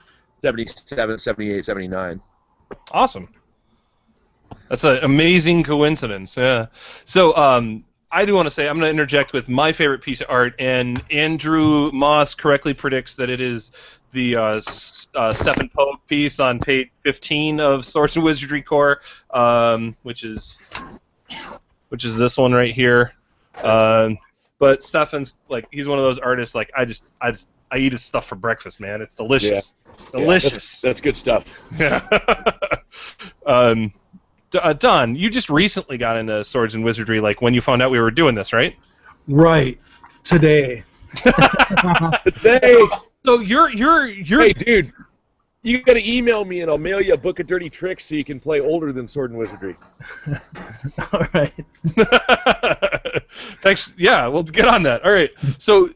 77, 78, 79. Awesome. That's an amazing coincidence. Yeah. So, I do want to say I'm going to interject with my favorite piece of art, and Andrew Moss correctly predicts that it is the Stephen Pogue piece on page 15 of Swords and Wizardry Core, which is this one right here. But Stefan's like, he's one of those artists, like I eat his stuff for breakfast, man. It's delicious. Yeah. Delicious. Yeah, that's good stuff. Yeah. Don, you just recently got into Swords and Wizardry, like when you found out we were doing this, right? Right. Today. Today. So you're Hey, dude, you got to email me and I'll mail you a book of dirty tricks so you can play older than Sword and Wizardry. All right. Thanks. Yeah, we'll get on that. All right. So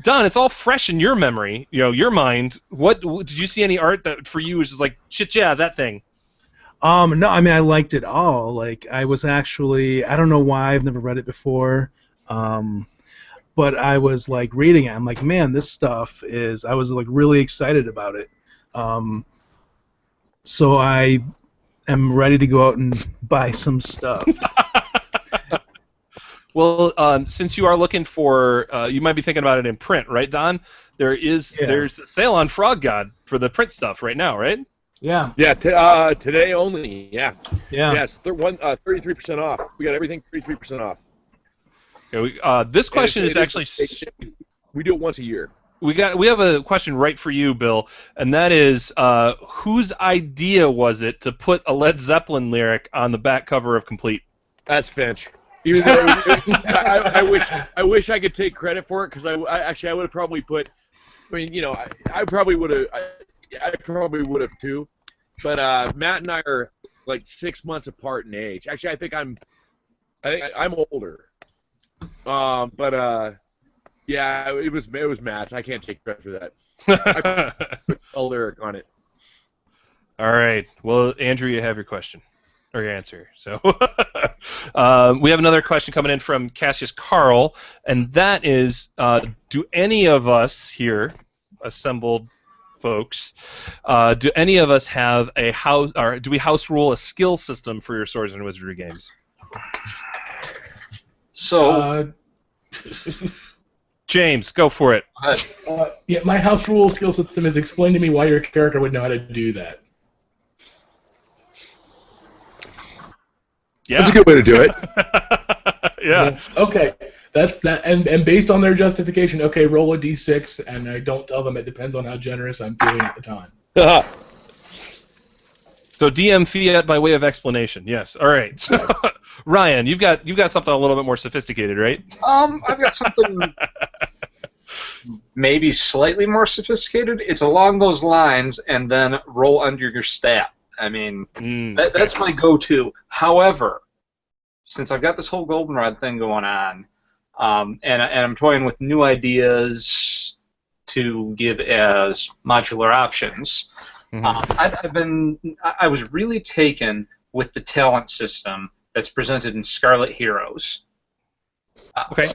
Don, it's all fresh in your memory, your mind. What did you see any art that for you was just like shit? Yeah, that thing. No, I mean I liked it all. Like I was actually, I don't know why, I've never read it before, but I was like reading it. I'm like, man, this stuff is. I was like really excited about it. So I am ready to go out and buy some stuff. Well, since you are looking for, you might be thinking about it in print, right, Don? There's a sale on Frog God for the print stuff right now, right? Yeah. Yeah. Today only. Yeah. Yeah. Yes. 33% off. We got everything 33% off. Okay, this question is actually. We do it once a year. We have a question right for you, Bill, and that is, whose idea was it to put a Led Zeppelin lyric on the back cover of Complete? That's Finch. Even though I wish I could take credit for it, because I would have probably put. I mean, I probably would have. I probably would have too, but Matt and I are like 6 months apart in age. Actually, I think I'm older. Yeah, it was Matt's. I can't take credit for that. I put a lyric on it. All right. Well, Andrew, you have your question or your answer. So we have another question coming in from Cassius Carl, and that is, do any of us here, assembled folks, do any of us have a house, or do we house rule a skill system for your Swords and Wizardry games? So, James, go for it. Yeah, my house rule skill system is explain to me why your character would know how to do that. Yeah. That's a good way to do it. Yeah. Okay, that's that, and based on their justification, okay, roll a d6, and I don't tell them it depends on how generous I'm feeling at the time. So DM fiat by way of explanation. Yes. All right. So, Ryan, you've got something a little bit more sophisticated, right? I've got something maybe slightly more sophisticated. It's along those lines, and then roll under your stat. I mean, that's my go-to. However, since I've got this whole goldenrod thing going on, and I'm toying with new ideas to give as modular options, I was really taken with the talent system that's presented in Scarlet Heroes. Okay.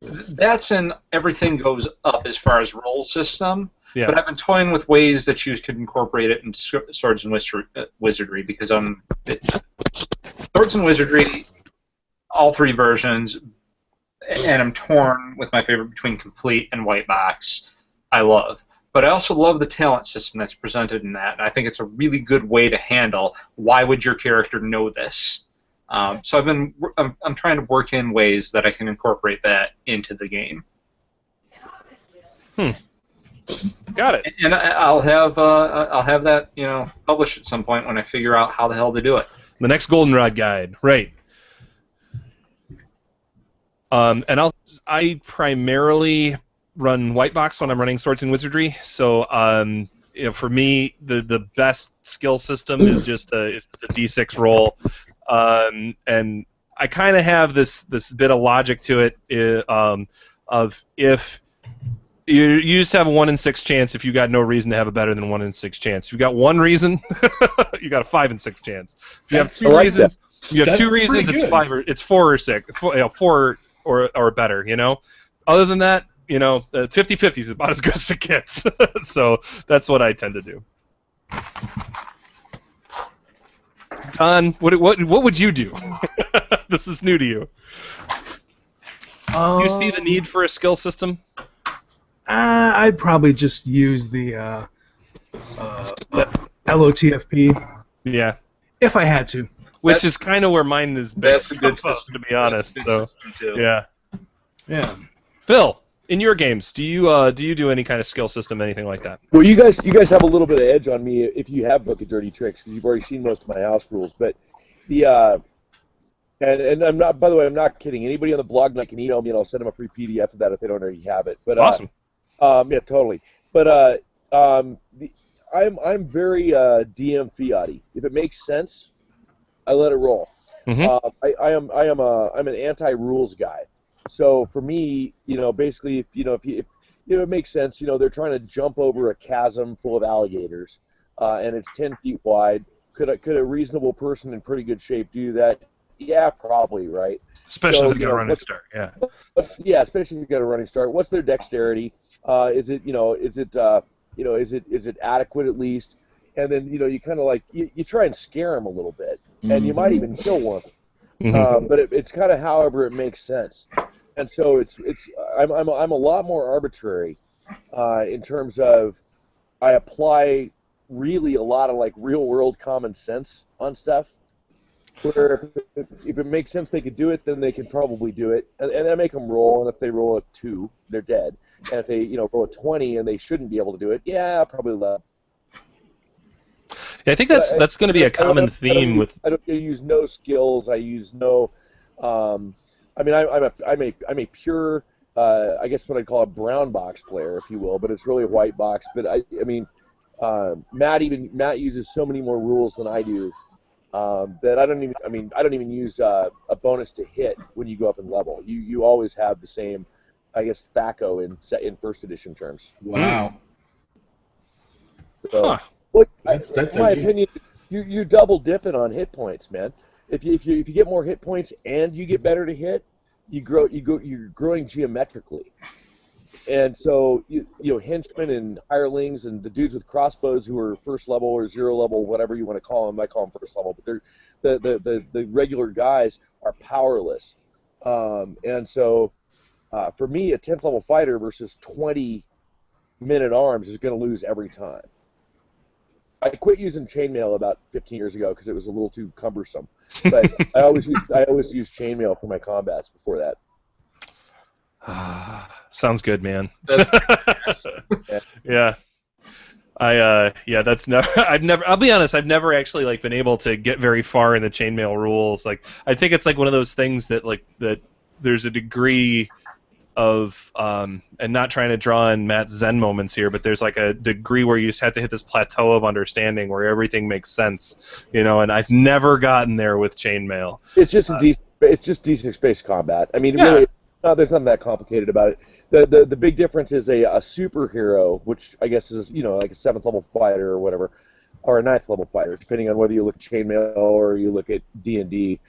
That's in Everything Goes Up as far as role system, Yeah. but I've been toying with ways that you could incorporate it into Swords and Wizardry, because Swords and Wizardry, all three versions, and I'm torn with my favorite between Complete and White Box. I love. But I also love the talent system that's presented in that, and I think it's a really good way to handle why would your character know this. So I'm trying to work in ways that I can incorporate that into the game. Got it. And I'll have that published at some point when I figure out how the hell to do it. The next Goldenrod guide, right? And I primarily run White Box when I'm running Swords and Wizardry. So for me, the best skill system is just a D6 roll. And I kind of have this bit of logic to it of if you just have a 1 in 6 chance if you got no reason to have a better than 1 in 6 chance. If you got one reason, you got a 5 in 6 chance. If you have two reasons, it's 4 or 6, 4 or better. Other than that, 50-50 is about as good as it gets. So that's what I tend to do. Don, what would you do? This is new to you. Do you see the need for a skill system? I'd probably just use the LOTFP. Yeah. If I had to. Which is kind of where mine is based. That's a good system, to be honest. That's a good system too. Yeah. Yeah. Phil, in your games, do you do any kind of skill system, anything like that? Well, you guys have a little bit of edge on me if you have Book of Dirty Tricks, because you've already seen most of my house rules. But and I'm not. By the way, I'm not kidding. Anybody on the blog can email me, and I'll send them a free PDF of that if they don't already have it. But awesome. Yeah, totally. But I'm very DM fiat-y. If it makes sense, I let it roll. Mm-hmm. I'm an anti-rules guy. So for me, basically, if it makes sense, they're trying to jump over a chasm full of alligators, and it's 10 feet wide. Could a reasonable person in pretty good shape do that? Yeah, probably, right? Especially if they're gonna run a start, yeah. Yeah, especially if you've got a running start. What's their dexterity? Is it adequate at least? And then you kind of you try and scare them a little bit, and you might even kill one. But it's kind of however it makes sense. And so I'm a lot more arbitrary in terms of I apply really a lot of real world common sense on stuff. Where if it makes sense they could do it, then they can probably do it, and I make them roll. And if they roll a 2, they're dead. And if they roll a 20 and they shouldn't be able to do it, yeah, probably let. Yeah, I think that's going to be a common theme with. I don't use no skills. I use no. I'm a pure, I guess what I'd call a brown box player, if you will, but it's really a white box. But Matt uses so many more rules than I do. That I don't even use a bonus to hit when you go up in level. You always have the same, I guess, THACO in first edition terms. Wow. So, that's in my opinion, you double dipping on hit points, man. If you get more hit points and you get better to hit, you're growing geometrically. And so, henchmen and hirelings and the dudes with crossbows who are first level or 0 level, whatever you want to call them, I call them first level, but they're the regular guys are powerless. And so, for me, a 10th level fighter versus 20 men-at-arms is going to lose every time. I quit using chainmail about 15 years ago because it was a little too cumbersome. But I always used chainmail for my combats before that. Sounds good, man. Yeah. That's never. I'll be honest. I've never actually been able to get very far in the chainmail rules. I think it's one of those things that that there's a degree of and not trying to draw in Matt's Zen moments here, but there's a degree where you just have to hit this plateau of understanding where everything makes sense, and I've never gotten there with chainmail. It's just it's just D6 based combat. I mean, yeah. really, there's nothing that complicated about it. The big difference is a superhero, which I guess is like a 7th level fighter or whatever, or a 9th level fighter, depending on whether you look at chainmail or you look at D&D.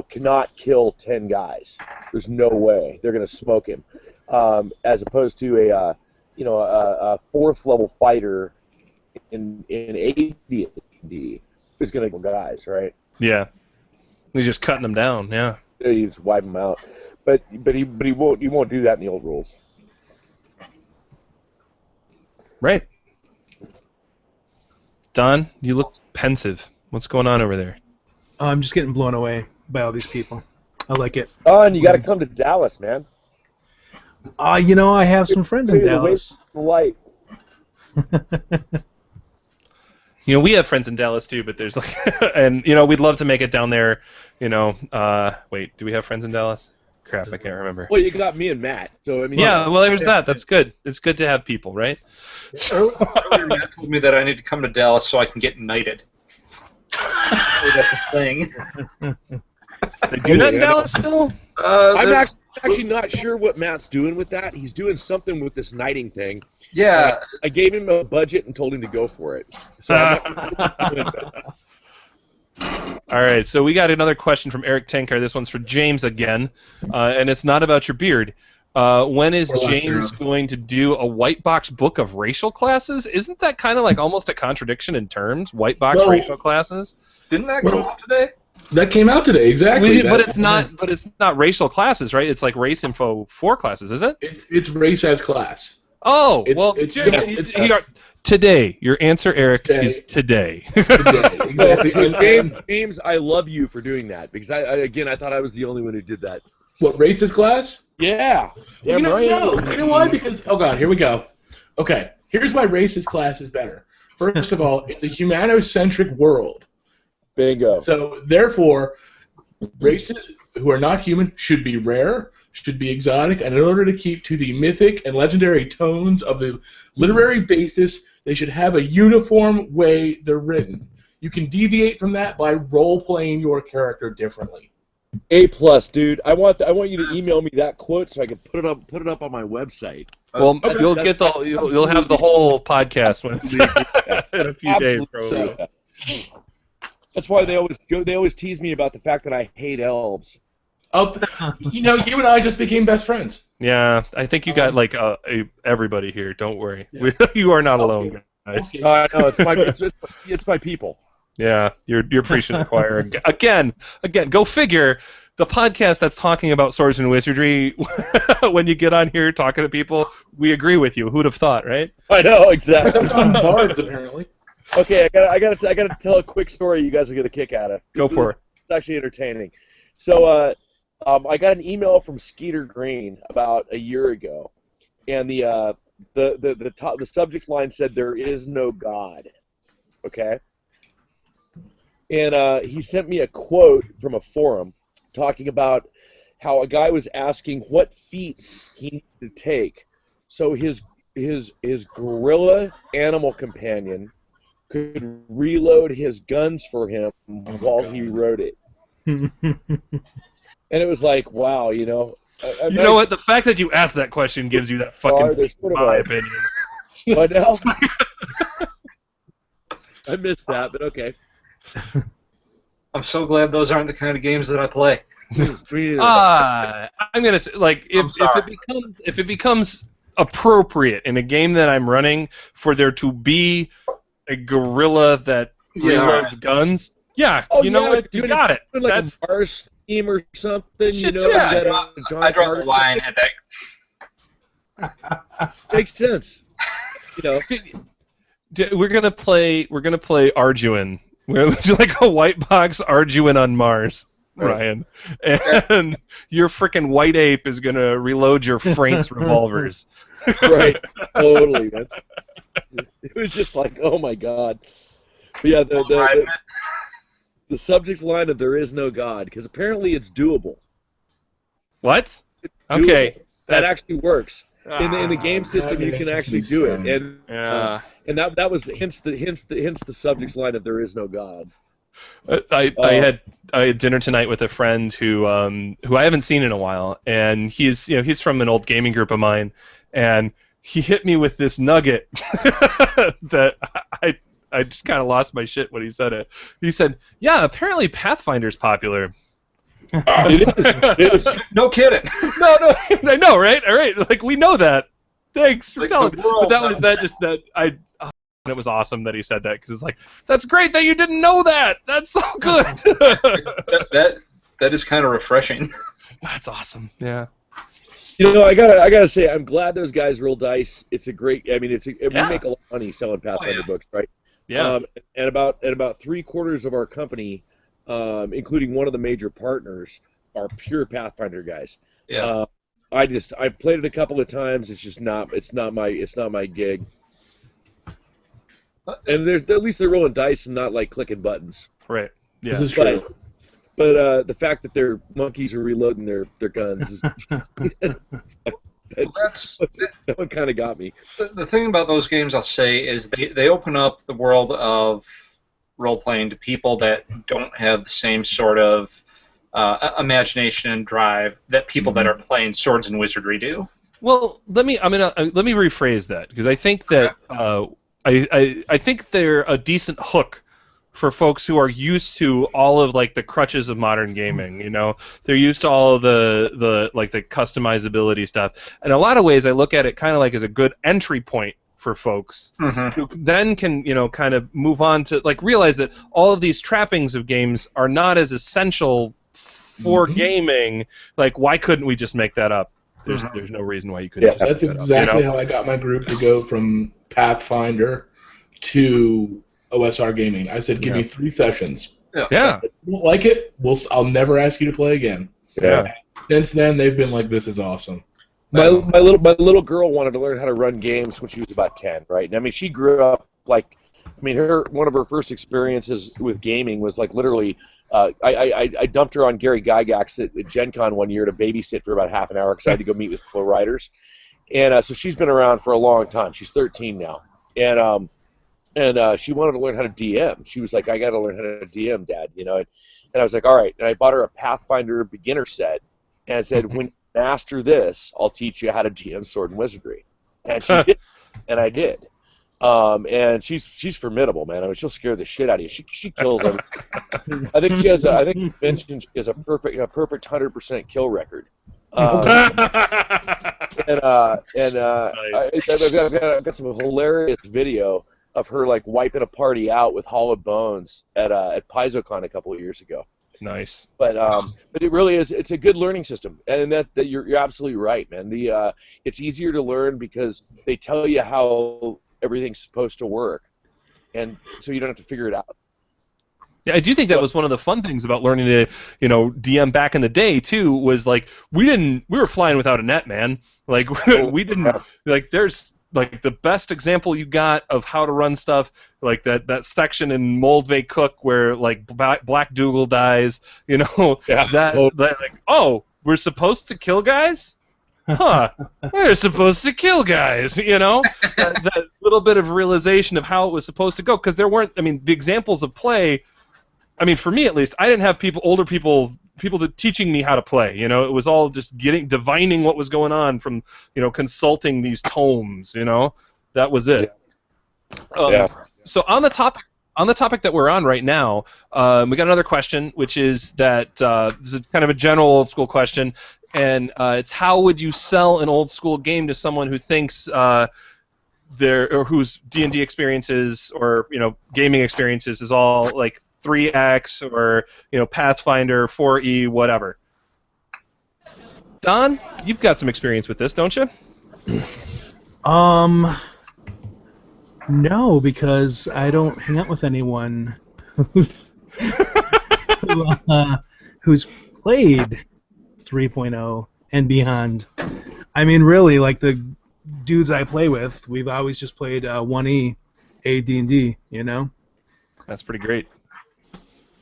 Cannot kill 10 guys. There's no way they're going to smoke him. As opposed to a 4th level fighter in D&D is going to kill guys, right? Yeah, he's just cutting them down. Yeah, you just wipe them out. But he won't do that in the old rules. Right. Don, you look pensive. What's going on over there? I'm just getting blown away by all these people. I like it. Don, you got to come to Dallas, man. I have some friends in Dallas. Light. We have friends in Dallas too, but there's and we'd love to make it down there. Wait, do we have friends in Dallas? Crap, I can't remember. Well, you got me and Matt, so I mean. Yeah, well, there's that. That's good. It's good to have people, right? Earlier, Matt told me that I need to come to Dallas so I can get knighted. That's a thing. They do that in Dallas still? I'm actually not sure what Matt's doing with that. He's doing something with this knighting thing. Yeah. I gave him a budget and told him to go for it. So All right, so we got another question from Eric Tenkar. This one's for James again, and it's not about your beard. When is James going to do a white box book of racial classes? Isn't that kind of like almost a contradiction in terms? White box racial classes? Didn't that come out today? That came out today, exactly. But it's not. But it's not racial classes, right? It's like race info 4 classes, is it? It's race as class. Oh, today. Your answer, Eric, is today. Today, exactly. So James, I love you for doing that because I thought I was the only one who did that. What, race as class? Yeah. You know why? Because oh god, here we go. Okay, here's why race as class is better. First of all, it's a humanocentric world. Bingo. So therefore, races who are not human should be rare, should be exotic, and in order to keep to the mythic and legendary tones of the literary basis, they should have a uniform way they're written. You can deviate from that by role-playing your character differently. A+, dude. I want you to email me that quote so I can put it up on my website. Well, you'll have the whole podcast in a few days, probably. That's why they always tease me about the fact that I hate elves. Oh, you and I just became best friends. Yeah, I think you got everybody here. Don't worry, you are not alone, guys. No, it's my people. Yeah, you're preaching to the choir again. Go figure. The podcast that's talking about swords and wizardry, when you get on here talking to people, we agree with you. Who'd have thought, right? I know exactly. Except on bards, apparently. Okay, I gotta tell a quick story. You guys will get a kick out of. Go for it. It's actually entertaining. So, I got an email from Skeeter Green about a year ago, and the subject line said "There is no God." Okay. And he sent me a quote from a forum talking about how a guy was asking what feats he needed to take so his gorilla animal companion could reload his guns for him while he rode it. And it was like, wow, you know what? The fact that you asked that question gives you that fucking my opinion. What now? I missed that, but okay. I'm so glad those aren't the kind of games that I play. I'm gonna say, if it becomes appropriate in a game that I'm running for there to be a gorilla that reloads guns, you know what? You got it. Like that's a Mars theme or something. I'd rather Lion had that. Makes sense. We're gonna play Arduin. Would you like a white box Arduin on Mars, Ryan? And your freaking white ape is gonna reload your Franks revolvers. Right. Totally, man. It was just like, oh my god. But yeah, the subject line of "There is no God" because apparently it's doable. What? It's doable. Okay. That actually works. In the game system, you can actually do it, and that was hence the subject line of "There is no God." I had dinner tonight with a friend who I haven't seen in a while, and he's from an old gaming group of mine, and he hit me with this nugget that I just kind of lost my shit when he said it. He said, "Yeah, apparently Pathfinder's popular." It is. No kidding. No, I know, right? All right, like we know that. Thanks for telling me. But that was and it was awesome that he said that because it's like that's great that you didn't know that. That's so good. that is kind of refreshing. That's awesome. Yeah. You know, I gotta say, I'm glad those guys roll dice. It's a great. I mean, we make a lot of money selling Pathfinder books, right? Yeah. And about 3/4 of our company, including one of the major partners, are pure Pathfinder guys. Yeah. I've played it a couple of times. It's not my gig. And at least they're rolling dice and not like clicking buttons. Right. Yeah. This is true. But the fact that their monkeys are reloading their guns is that one kind of got me. The thing about those games, I'll say, is they open up the world of role-playing to people that don't have the same sort of imagination and drive that people that are playing Swords and Wizardry do. Well, let me rephrase that because I think that I think they're a decent hook for folks who are used to all of like the crutches of modern gaming. You know, they're used to all of the customizability stuff. In a lot of ways, I look at it kind of like as a good entry point for folks who then can, kind of move on to like realize that all of these trappings of games are not as essential for gaming. Like, why couldn't we just make that up? There's no reason why you couldn't. Just That's make that exactly up, how I got my group to go from Pathfinder to OSR gaming. I said, give me 3 sessions. Yeah. If you don't like it, I'll never ask you to play again. Yeah. Since then, they've been like, this is awesome. My little girl wanted to learn how to run games when she was about 10, right? And I mean, she grew up like, one of her first experiences with gaming was like literally, I dumped her on Gary Gygax at Gen Con one year to babysit for about half an hour because I had to go meet with fellow writers. And so she's been around for a long time. She's 13 now. And she wanted to learn how to DM. She was like, I got to learn how to DM, Dad, And I was like, all right. And I bought her a Pathfinder beginner set. And I said, when you master this, I'll teach you how to DM Sword and Wizardry. And she did. And I did. And she's formidable, man. I mean, she'll scare the shit out of you. She kills everything. I think she has a perfect 100% kill record. I've got some hilarious video of her like wiping a party out with Hollow Bones at PaizoCon a couple of years ago. Nice. But it really is. It's a good learning system, and that you're absolutely right, man. It's easier to learn because they tell you how everything's supposed to work, and so you don't have to figure it out. Yeah, I do think that was one of the fun things about learning to, DM back in the day too. Was like we were flying without a net, man. Like we didn't like. There's like the best example you got of how to run stuff, like that section in Moldvay Cook where like Black Dougal dies. We're supposed to kill guys. Huh? We're supposed to kill guys. That little bit of realization of how it was supposed to go, because there weren't. I mean, the examples of play. I mean, for me at least, I didn't have older people that teaching me how to play. It was all just divining what was going on from, consulting these tomes. That was it. So on the topic that we're on right now, we got another question, which is that this is kind of a general old school question, and it's how would you sell an old school game to someone who thinks whose D&D experiences or gaming experiences is all like 3X or Pathfinder, 4E, whatever. Don, you've got some experience with this, don't you? No, because I don't hang out with anyone who's played 3.0 and beyond. I mean, really, like the dudes I play with, we've always just played 1E, AD&D, That's pretty great.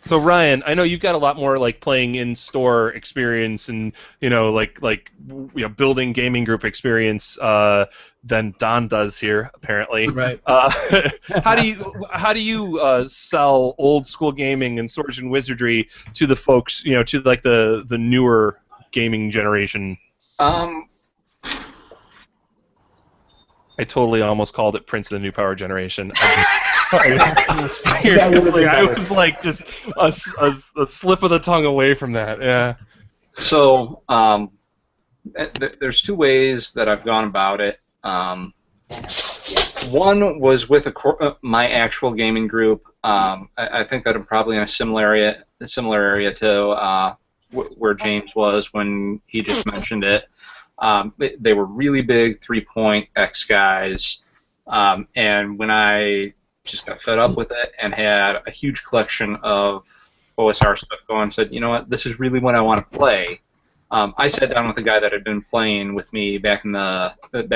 So Ryan, I know you've got a lot more like playing in store experience and building gaming group experience than Don does here apparently. Right. How do you sell old school gaming and Swords and Wizardry to the folks, to like the newer gaming generation? I totally almost called it Prince of the New Power Generation. I was like just a slip of the tongue away from that. Yeah. So there's two ways that I've gone about it. One was with my actual gaming group. I think that I'm probably in a similar area to where James was when he just mentioned it. They were really big 3-point X guys, and when I just got fed up with it and had a huge collection of OSR stuff going, said, you know what, this is really what I want to play. I sat down with a guy that had been playing with me back in the mid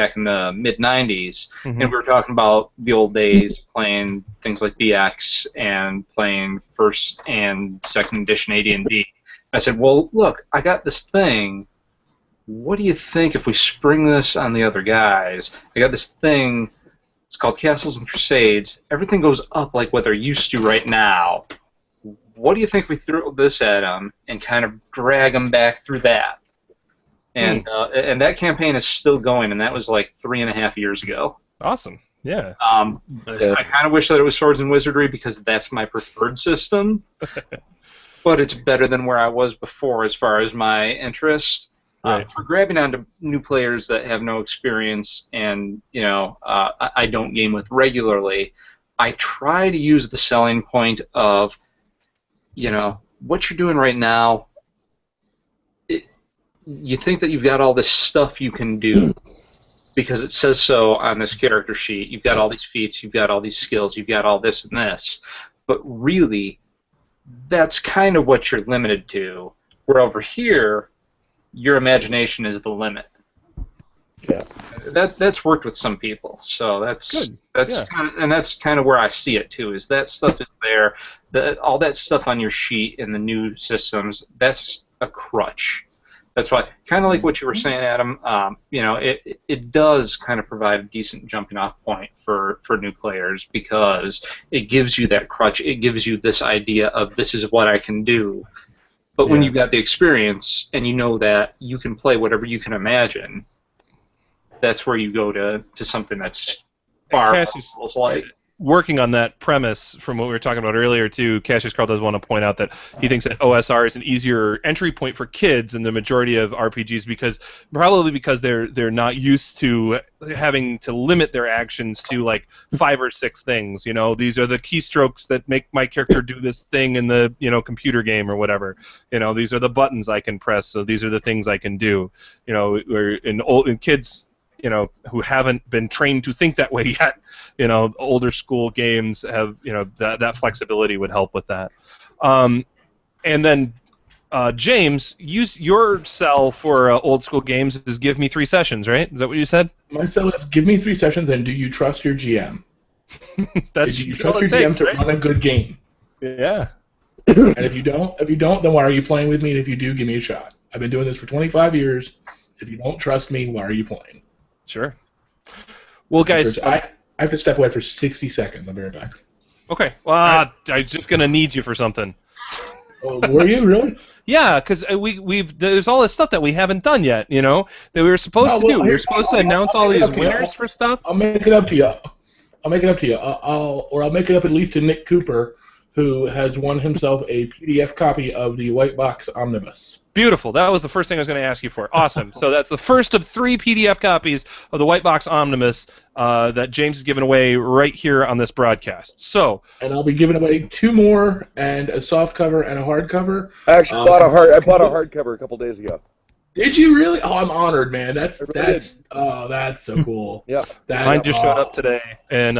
'90s, and we were talking about the old days, playing things like BX and playing first and second edition AD&D. I said, well, look, I got this thing. What do you think if we spring this on the other guys? I got this thing. It's called Castles and Crusades. Everything goes up like what they're used to right now. What do you think we throw this at them and kind of drag them back through that? And that campaign is still going, and that was like 3.5 years ago. Awesome. Yeah. I kind of wish that it was Swords and Wizardry because that's my preferred system, but it's better than where I was before as far as my interest. Right. For grabbing onto new players that have no experience and I don't game with regularly, I try to use the selling point of what you're doing right now. You think that you've got all this stuff you can do because it says so on this character sheet. You've got all these feats, you've got all these skills, you've got all this and this, but really, that's kind of what you're limited to. Where over here, your imagination is the limit. Yeah. That's worked with some people, so that's good. That's kind of where I see it too. Is that stuff is there? All that stuff on your sheet in the new systems, that's a crutch. That's why, kind of like what you were saying, Adam. It does kind of provide a decent jumping-off point for new players because it gives you that crutch. It gives you this idea of this is what I can do. But when you've got the experience and you know that you can play whatever you can imagine, that's where you go to something that's far like. Working on that premise from what we were talking about earlier, too, Cassius Carl does want to point out that he thinks that OSR is an easier entry point for kids in the majority of RPGs because they're not used to having to limit their actions to like 5 or 6 things. These are the keystrokes that make my character do this thing in the computer game or whatever. These are the buttons I can press, so these are the things I can do. Where in kids, who haven't been trained to think that way yet, older school games have, that flexibility would help with that. And then, James, your sell for old school games is give me 3 sessions, right? Is that what you said? My sell is give me 3 sessions, and do you trust your GM? Do you trust your GM to run a good game? Yeah. And if you don't, then why are you playing with me? And if you do, give me a shot. I've been doing this for 25 years. If you don't trust me, why are you playing? Sure. Well, guys, I have to step away for 60 seconds. I'll be right back. Okay. Well, I'm just gonna need you for something. Oh, were you really? Yeah, because there's all this stuff that we haven't done yet. That we were supposed to do. We were supposed to announce all these winners for stuff. I'll make it up to you. I'll make it up at least to Nick Cooper, who has won himself a PDF copy of the White Box Omnibus. Beautiful. That was the first thing I was going to ask you for. Awesome. So that's the first of 3 PDF copies of the White Box Omnibus that James is giving away right here on this broadcast. And I'll be giving away 2 more, and a soft cover and a hardcover. I actually bought a hardcover a couple days ago. Did you really? Oh, I'm honored, man. That's so cool. Yeah. Mine just showed up today, and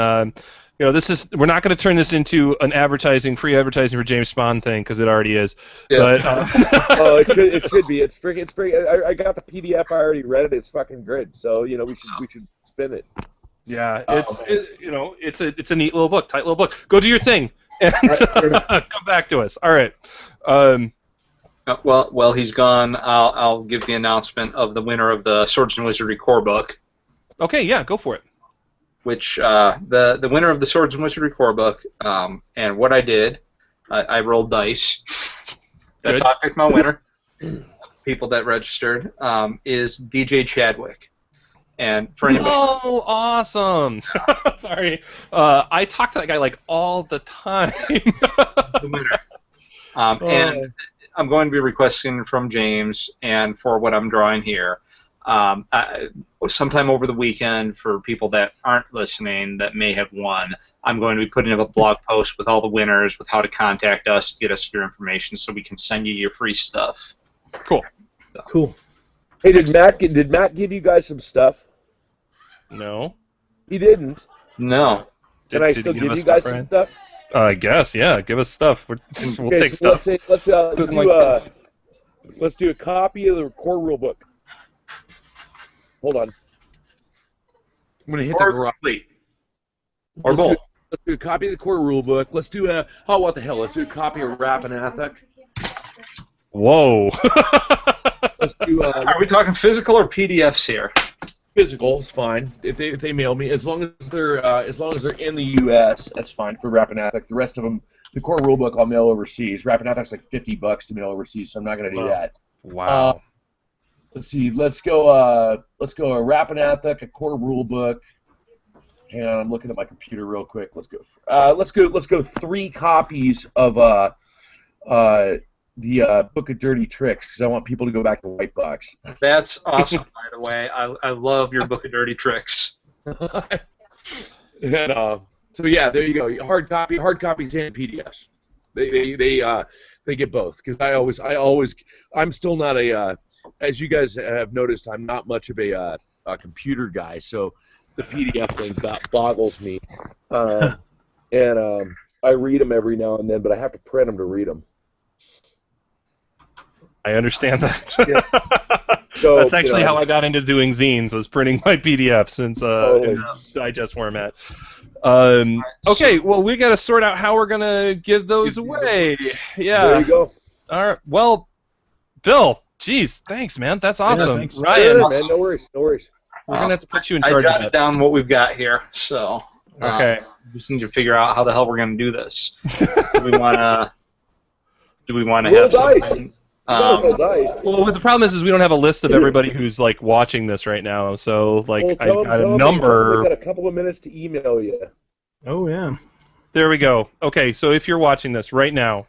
we're not going to turn this into an free advertising for James Spahn thing because it already is. Yeah. But it should be. It's free. I got the PDF. I already read it. It's fucking good. So we should spin it. Yeah, it's a neat little book, tight little book. Go do your thing and come back to us. All right. Well, he's gone. I'll give the announcement of the winner of the Swords and Wizardry core book. Okay, yeah, go for it. Which the winner of the Swords and Wizardry core book, and what I did, I rolled dice. That's how I picked my winner. People that registered is DJ Chadwick. And for anybody, oh, awesome! Sorry, I talk to that guy like all the time. The winner. And I'm going to be requesting from James, and for what I'm drawing here, sometime over the weekend, for people that aren't listening that may have won, I'm going to be putting up a blog post with all the winners, with how to contact us, get us your information, so we can send you your free stuff. Cool. So. Cool. Hey, did Matt give you guys some stuff? No. He didn't. No. Can I still give you guys some stuff? I guess, yeah. Give us stuff. We'll take so stuff. Let's do a copy of the core rulebook. Hold on. I'm gonna hit the garage. Or both. Let's do a copy of the core rulebook. Let's do a what the hell? Let's do a copy of Rappahatnock. Whoa. Let's do. Are we talking physical or PDFs here? Physical is fine if they mail me, as long as they're in the U.S. That's fine for Rappahatnock. The rest of them, the core rulebook, I'll mail overseas. Rappahatnock's like $50 to mail overseas, so I'm not going to do that. Wow. Let's see. Let's go a Rappahatnock, a core rulebook. Hang on, I'm looking at my computer real quick. Let's go 3 copies of the Book of Dirty Tricks, because I want people to go back to White Box. That's awesome, by the way. I love your Book of Dirty Tricks. And, so yeah, there you go. Hard copies and PDFs. They get both, because I'm still not as you guys have noticed, I'm not much of a computer guy, so the PDF thing boggles me. And I read them every now and then, but I have to print them to read them. I understand that. Yeah. So, that's actually how I got into doing zines, was printing my PDFs in digest format. Okay, well, we got to sort out how we're going to give those away. Yeah. There you go. All right. Well, Bill, geez, thanks, man. That's awesome. Yeah, thanks. Ryan, man, no worries. we're going to have to put you in charge I of jotted that. down what we've got here, so Okay. we just need to figure out how the hell we're going to do this. Do we want to Roll have dice. Roll dice. Well, the problem is we don't have a list of everybody who's like watching this right now. So like I got a number. We got a couple of minutes to email you. Oh yeah. There we go. Okay, so if you're watching this right now,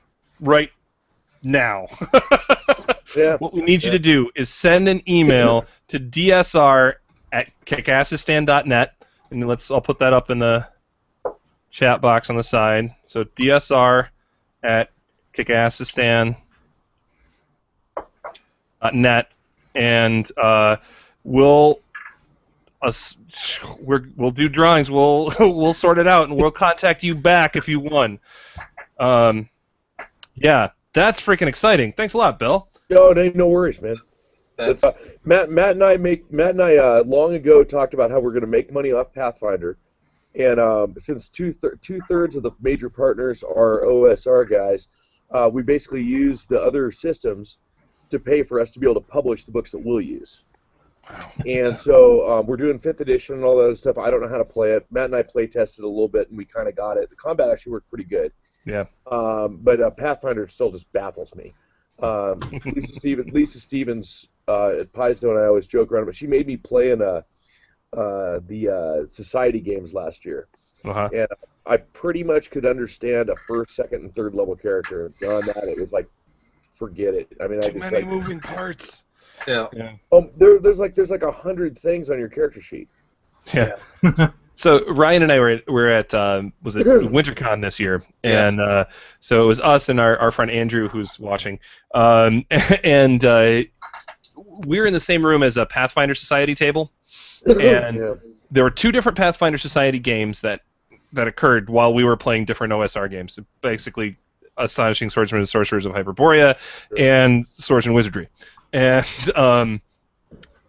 Yeah. what we need you to do is send an email to dsr@kickassistan.net, and I'll put that up in the chat box on the side. So dsr@kickassistan.net, and we'll do drawings. We'll sort it out, and we'll contact you back if you won. Yeah, that's freaking exciting. Thanks a lot, Bill. No, no worries, man. Matt and I long ago talked about how we're going to make money off Pathfinder, and since two-thirds of the major partners are OSR guys, we basically use the other systems to pay for us to be able to publish the books that we'll use. Wow. And so we're doing 5th edition and all that other stuff. I don't know how to play it. Matt and I play tested a little bit, and we kind of got it. The combat actually worked pretty good. Yeah. But Pathfinder still just baffles me. Lisa Stevens at Piesno and I always joke around, but she made me play in the society games last year. Uh-huh. And I pretty much could understand a 1st, 2nd, and 3rd level character. Beyond that, it was like, forget it. I mean, Too many moving parts. Yeah. There's like 100 things on your character sheet. Yeah. So Ryan and I were at was it WinterCon this year, and so it was us and our friend Andrew, who's watching, and we were in the same room as a Pathfinder Society table, and there were 2 different Pathfinder Society games that occurred while we were playing different OSR games. Basically, Astonishing Swordsmen and Sorcerers of Hyperborea and Swords and Wizardry, and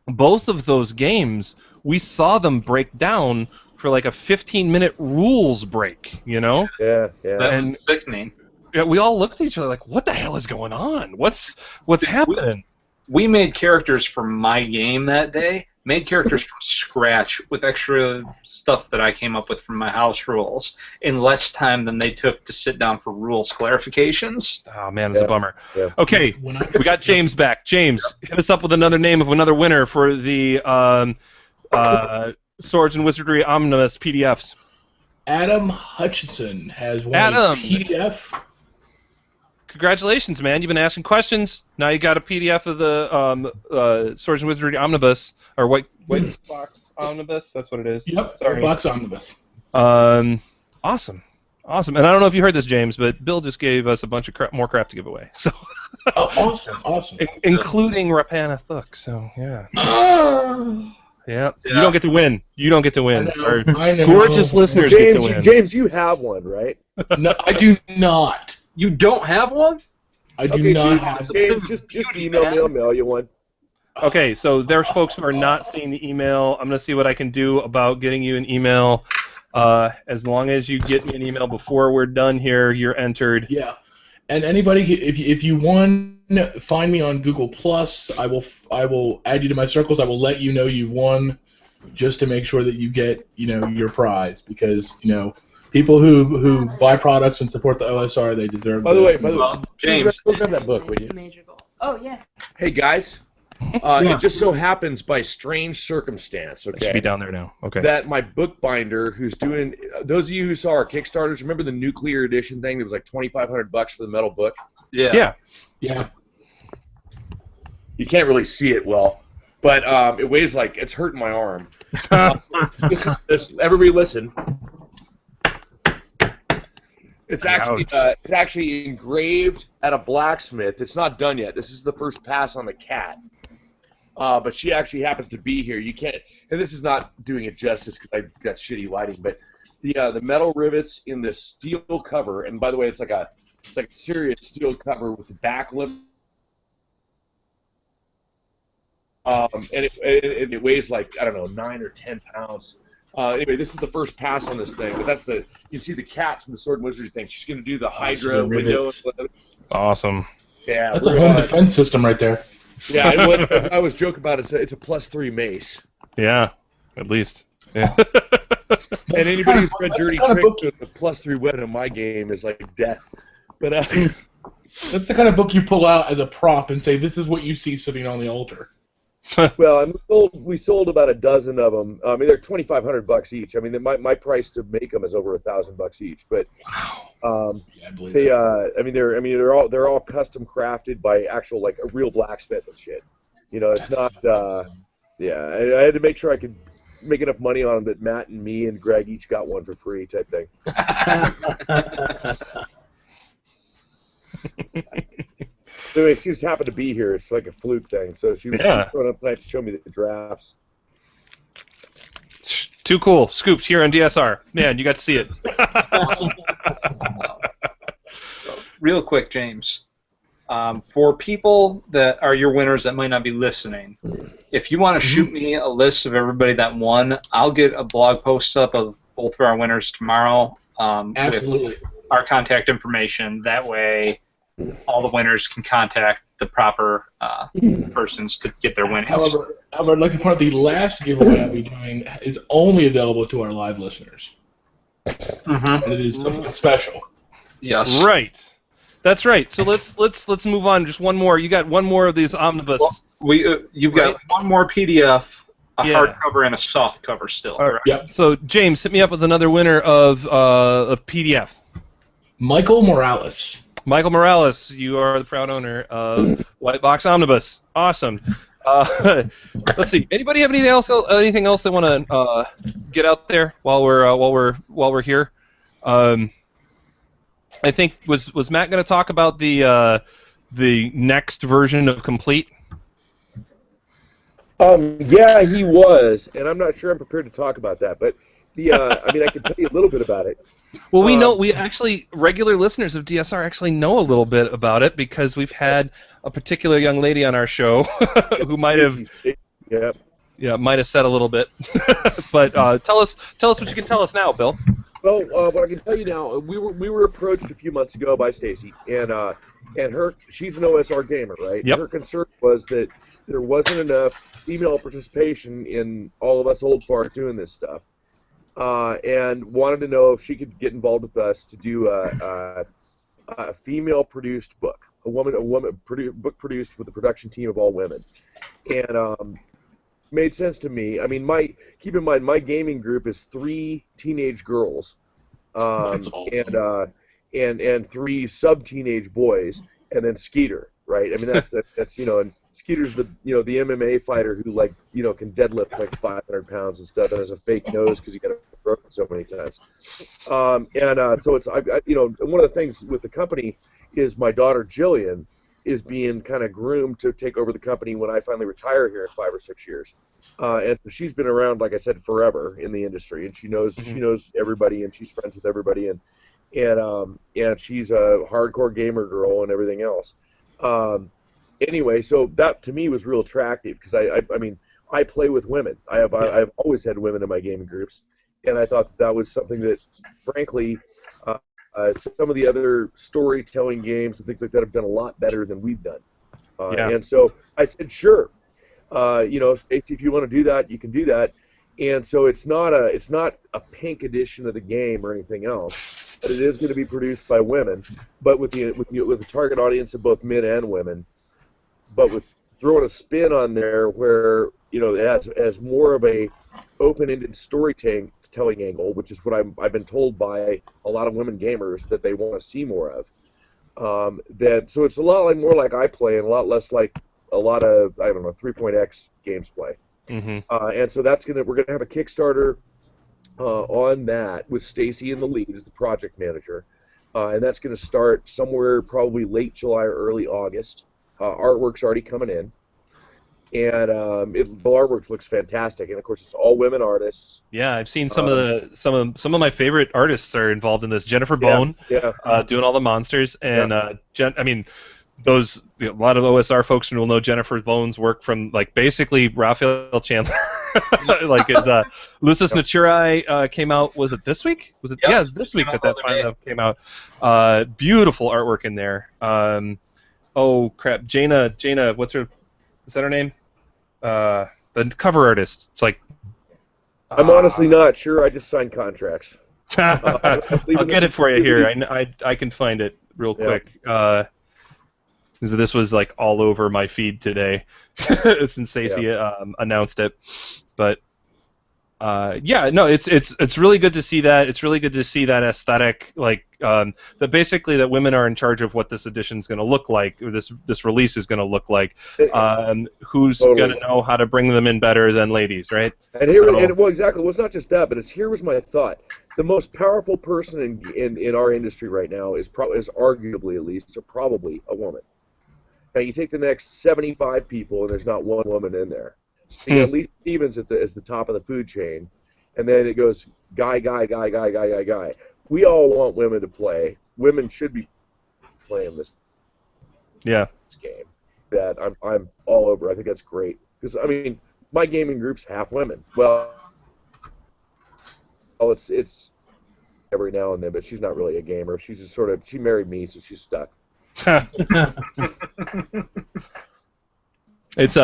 both of those games we saw them break down for like a 15-minute rules break, you know? Yeah. That was sickening. Yeah, we all looked at each other like, what the hell is going on? What's happening? We made characters for my game that day, made characters from scratch with extra stuff that I came up with from my house rules in less time than they took to sit down for rules clarifications. Oh, man, it's a bummer. Yeah. Okay, we got James back. James, hit us up with another name of another winner for the Swords and Wizardry Omnibus PDFs. Adam Hutchison has won Adam. a PDF. Congratulations, man. You've been asking questions. Now you got a PDF of the Swords and Wizardry Omnibus, or White Box Omnibus. That's what it is. Yep, Sorry. White Box Omnibus. Awesome. And I don't know if you heard this, James, but Bill just gave us a bunch of more crap to give away. So. Oh, awesome. Including Rapana Thuk, so yeah. Yeah. Yeah. You don't get to win. I know. Gorgeous listeners get to win. James, you have one, right? No, I do not. You don't have one? I do not have. James, just email me. I'll mail you one. Okay, so there's folks who are not seeing the email. I'm going to see what I can do about getting you an email. As long as you get me an email before we're done here, you're entered. Yeah. And anybody, if you won, find me on Google Plus. I will add you to my circles. I will let you know you've won, just to make sure that you get your prize, because people who buy products and support the OSR, they deserve. By the way, James, go grab that book, would you? Major goal. Oh yeah. Hey guys, it just so happens by strange circumstance, It should be down there now. Okay. that my bookbinder, who's doing, those of you who saw our Kickstarters, remember the nuclear edition thing that was like $2,500 for the metal book? Yeah. You can't really see it well, but it weighs like, it's hurting my arm. Everybody listen. It's actually engraved at a blacksmith. It's not done yet. This is the first pass on the cat. But she actually happens to be here. You can't, and this is not doing it justice because I got shitty lighting. But the metal rivets in the steel cover, and by the way, it's like a serious steel cover with the back lip. And it weighs like, I don't know, 9 or 10 pounds. Anyway, this is the first pass on this thing, but you can see the cat from the Sword and Wizardry thing. She's going to do the Hydra window. Awesome. Yeah, that's a home defense system right there. Yeah, I was joking about it. It's a +3 mace. Yeah, at least. Yeah. And anybody who's read Dirty Trick with a +3 weapon in my game is like death. But that's the kind of book you pull out as a prop and say, "This is what you see sitting on the altar." Well, we sold about a dozen of them. I mean, they're $2,500 each. I mean, my price to make them is over $1,000 each. But wow. Yeah, I believe that. they're all custom crafted by actual, like, a real blacksmith and shit. It's not. I had to make sure I could make enough money on them that Matt and me and Greg each got one for free, type thing. Anyway, she just happened to be here. It's like a fluke thing. So she was showing up tonight to show me the drafts. Too cool. Scoops here on DSR. Man, you got to see it. Real quick, James. For people that are your winners that might not be listening, if you want to shoot me a list of everybody that won, I'll get a blog post up of both of our winners tomorrow. Absolutely. With our contact information. That way, all the winners can contact the proper persons to get their winnings. However, I'd like to point out the last giveaway I'll be doing is only available to our live listeners. And it is something special. Yes. Right. That's right. So let's move on. Just one more. You got one more of these omnibus. Well, you've got one more PDF, a hardcover, and a soft cover still. All right. Yep. So James, hit me up with another winner of a PDF. Michael Morales. Michael Morales, you are the proud owner of White Box Omnibus. Awesome. Let's see. Anybody have anything else they want to get out there while we're here? I think was Matt going to talk about the next version of Complete? Yeah, he was, and I'm not sure I'm prepared to talk about that, but I can tell you a little bit about it. Well, we actually, regular listeners of DSR actually know a little bit about it because we've had a particular young lady on our show who might have might have said a little bit. But tell us what you can tell us now, Bill. Well, what I can tell you now, we were approached a few months ago by Stacy, and she's an OSR gamer, right? Yep. Her concern was that there wasn't enough female participation in all of us old farts doing this stuff, and wanted to know if she could get involved with us to do a female-produced book, a book produced with a production team of all women, and made sense to me. I mean, keep in mind, my gaming group is 3 teenage girls, That's awesome. and 3 sub-teenage boys, and then Skeeter, right? I mean, that's and Skeeter's the the MMA fighter who can deadlift like 500 pounds and stuff, and has a fake nose because he got it broken so many times. So it's one of the things with the company is my daughter Jillian is being kind of groomed to take over the company when I finally retire here in 5 or 6 years. And so she's been around, like I said, forever in the industry, and she knows everybody, and she's friends with everybody, and she's a hardcore gamer girl and everything else. Anyway, so that to me was real attractive because I mean I play with women. I've always had women in my gaming groups, and I thought that was something that, frankly, some of the other storytelling games and things like that have done a lot better than we've done. And so I said, sure, Stacey, if you want to do that, you can do that. And so it's not a pink edition of the game or anything else, but it is going to be produced by women, but with the target audience of both men and women, but with throwing a spin on there where it has more of a open-ended storytelling angle, which is what I've been told by a lot of women gamers that they want to see more of. So it's a lot more like I play and a lot less like a lot of 3.x games play. Mm-hmm. And so we're gonna have a Kickstarter on that with Stacy in the lead as the project manager, and that's gonna start somewhere probably late July or early August. Artwork's already coming in. And the artwork looks fantastic, and of course it's all women artists. Yeah, I've seen some of my favorite artists are involved in this. Jennifer Bone, doing all the monsters, and I mean, a lot of OSR folks will know Jennifer Bone's work from basically Raphael Chandler. Lucis Naturae came out. Was it this week? Was it? Yep. Yeah, it's this week that finally came out. Beautiful artwork in there. Oh crap, Jaina, what's her? Is that her name? The cover artist. It's like. I'm honestly not sure. I just signed contracts. I'll get it for you here. I can find it real quick. Because this was all over my feed today since Stacey announced it. But it's really good to see that. It's really good to see that aesthetic, that basically that women are in charge of what this edition is going to look like, or this release is going to look like. Who's going to know how to bring them in better than ladies, right? And exactly. Well, it's not just that, but here was my thought. The most powerful person in our industry right now is arguably, at least, or probably a woman. Now you take the next 75 people, and there's not one woman in there. So you got Lisa Stevens as the top of the food chain, and then it goes guy. We all want women to play. Women should be playing this game. That I'm all over. I think that's great because my gaming group's half women. Well, it's every now and then, but she's not really a gamer. She's just she married me, so she's stuck. It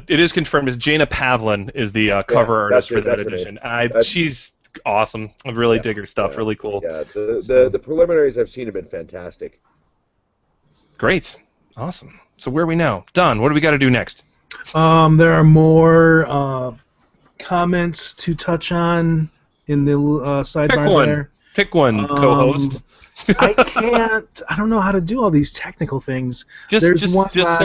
is confirmed. It's Jaina Pavlin is the cover artist for that edition. She's awesome. I really dig her stuff. Really cool. Yeah, the preliminaries I've seen have been fantastic. Great, awesome. So where are we now? Don, what do we got to do next? There are more comments to touch on in the sidebar there. Pick one, co-host. I don't know how to do all these technical things. Just say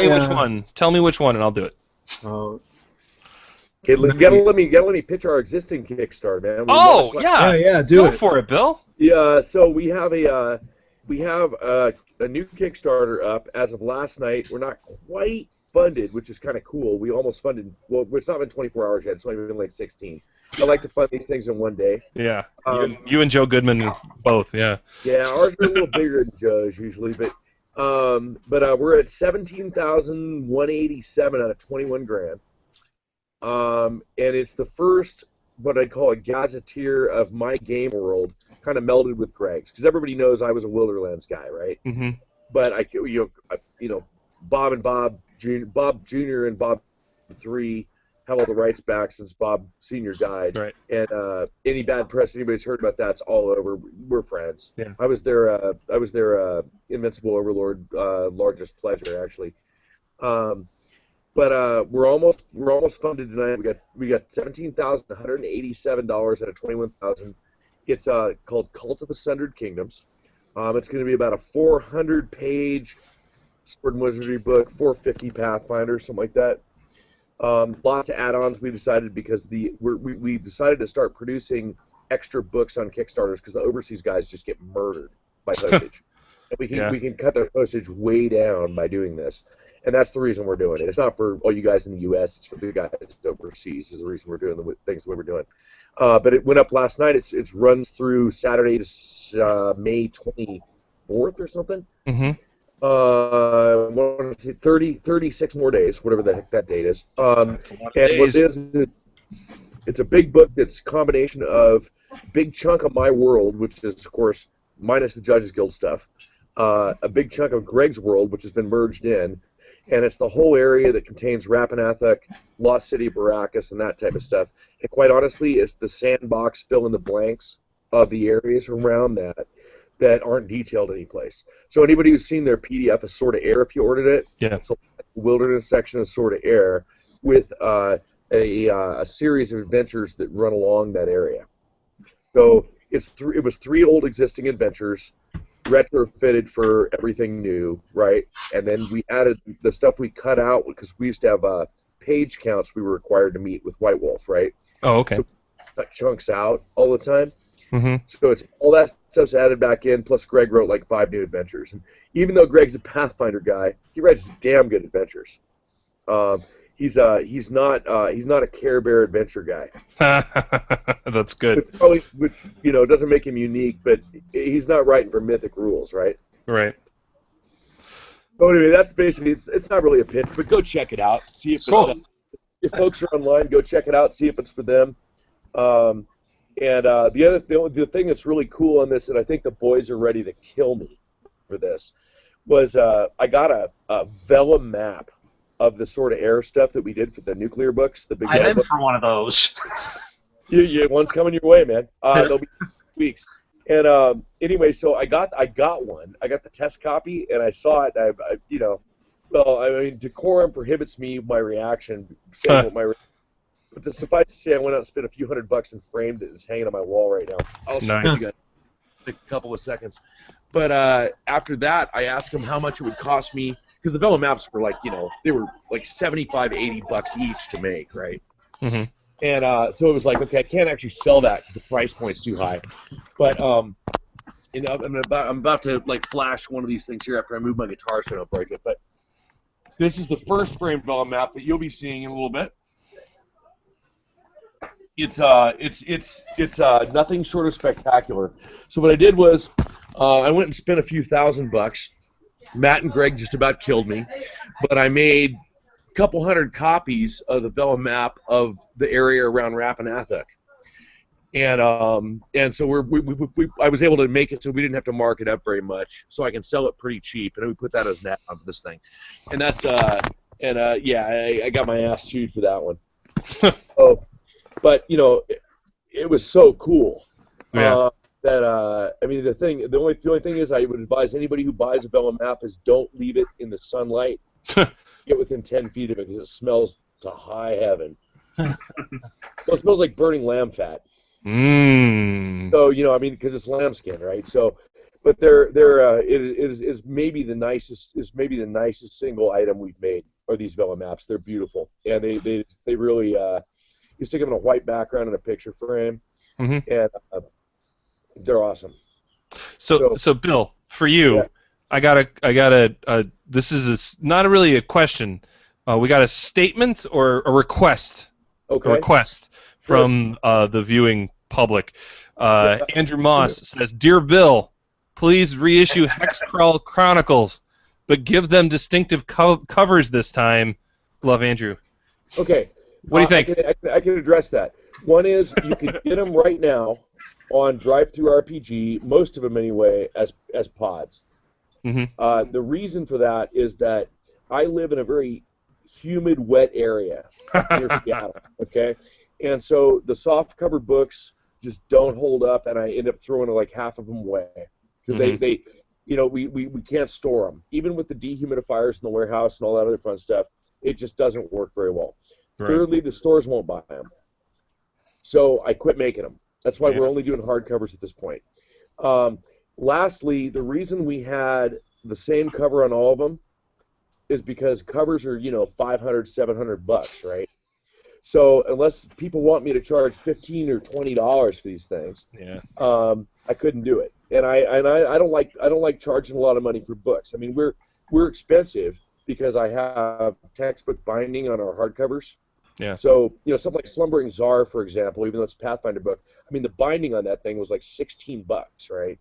which one. Tell me which one, and I'll do it. Okay, let me pitch our existing Kickstarter, man. Do it. Go for it, Bill. Yeah, so we have a new Kickstarter up as of last night. We're not quite funded, which is kind of cool. We almost funded. Well, it's not been 24 hours yet. It's only been 16. I like to fund these things in one day. Yeah, you and Joe Goodman both. Yeah. Yeah, ours are a little bigger than Joe's usually, but we're at $17,187 out of $21,000. and it's the first what I call a gazetteer of my game world, kind of melded with Greg's, because everybody knows I was a Wilderlands guy, right? Mm-hmm. But Bob Jr. and Bob 3 have all the rights back since Bob Sr. died. Right. And any bad press anybody's heard about that's all over. We're friends. Yeah. I was their Invincible Overlord, largest pleasure actually. But we're almost funded tonight. We got $17,187 out of $21,000. It's called Cult of the Sundered Kingdoms. It's going to be about a 400-page Sword and Wizardry book, 450 Pathfinder, something like that. Lots of add-ons we decided because we decided to start producing extra books on Kickstarters because the overseas guys just get murdered by postage. And we can cut their postage way down by doing this. And that's the reason we're doing it. It's not for all you guys in the U.S. It's for the guys overseas is the reason we're doing the things the way we're doing. But it went up last night. It runs through Saturday to May 24th or something. Mm-hmm. 36 more days, whatever the heck that date is. And what it is, it's a big book that's a combination of big chunk of my world, which is, of course, minus the Judges Guild stuff, a big chunk of Greg's world, which has been merged in, and it's the whole area that contains Rapanathuk, Lost City, Baracus, and that type of stuff. And quite honestly, it's the sandbox fill in the blanks of the areas around that aren't detailed anyplace. So anybody who's seen their PDF of Sword of Air, if you ordered it, it's a wilderness section of Sword of Air with a series of adventures that run along that area. So it was 3 old existing adventures, retrofitted for everything new, right? And then we added the stuff we cut out because we used to have page counts we were required to meet with White Wolf, right? Oh, okay. So we cut chunks out all the time. Mm-hmm. So it's all that stuff's added back in. Plus, Greg wrote like 5 new adventures. And even though Greg's a Pathfinder guy, he writes damn good adventures. He's not a Care Bear adventure guy. That's good. Which doesn't make him unique, but he's not writing for mythic rules, right? Right. So anyway, that's basically it's not really a pitch, but go check it out. See if if folks are online, go check it out. See if it's for them. And the thing that's really cool on this, and I think the boys are ready to kill me for this, was I got a vellum map of the Sword of Air stuff that we did for the nuclear books. The big. I'm in for one of those. One's coming your way, man. They'll be weeks. And anyway, so I got one. I got the test copy, and I saw it. Decorum prohibits me my reaction. But to suffice to say, I went out and spent a few $100 and framed it. It's hanging on my wall right now. I'll show you guys in a couple of seconds. But after that, I asked him how much it would cost me, because the vellum maps were they were like $75, $80 each to make, right? Mm-hmm. And so it was like, okay, I can't actually sell that because the price point's too high. But I'm about to flash one of these things here after I move my guitar so I don't break it. But this is the first framed vellum map that you'll be seeing in a little bit. It's nothing short of spectacular. So what I did was I went and spent a few $1,000. Matt and Greg just about killed me, but I made a couple hundred copies of the vellum map of the area around Rapanathuk. And so I was able to make it so we didn't have to mark it up very much, so I can sell it pretty cheap, and we put that as an add-on for this thing. And that's I got my ass chewed for that one. But it was so cool. Yeah. The only thing is I would advise anybody who buys a vellum map is don't leave it in the sunlight. Get within 10 feet of it because it smells to high heaven. Well, it smells like burning lamb fat. So because it's lambskin, right? So, but it is maybe the nicest single item we've made are these vellum maps. They're beautiful, and they really you stick them in a white background and a picture frame, and they're awesome. So Bill, for you, yeah. I got a. This is not really a question. We got a statement or a request. Okay. A request from the viewing public. Andrew Moss says, "Dear Bill, please reissue Hexcrawl Chronicles, but give them distinctive covers this time. Love, Andrew." Okay. What do you think? I can address that. One is you can get them right now on Drive-Thru RPG, most of them anyway, as pods. Mm-hmm. The reason for that is that I live in a very humid, wet area near Seattle, okay? And so the soft-cover books just don't hold up, and I end up throwing like half of them away because they we can't store them. Even with the dehumidifiers in the warehouse and all that other fun stuff, it just doesn't work very well. Right. Thirdly, the stores won't buy them. So I quit making them. That's why we're only doing hardcovers at this point. Lastly, the reason we had the same cover on all of them is because covers are, $500, $700, right? So unless people want me to charge $15 or $20 for these things, I couldn't do it. And I don't like charging a lot of money for books. I mean, we're expensive because I have textbook binding on our hardcovers. Yeah. So, something like Slumbering Czar, for example, even though it's a Pathfinder book, I mean, the binding on that thing was like $16, right?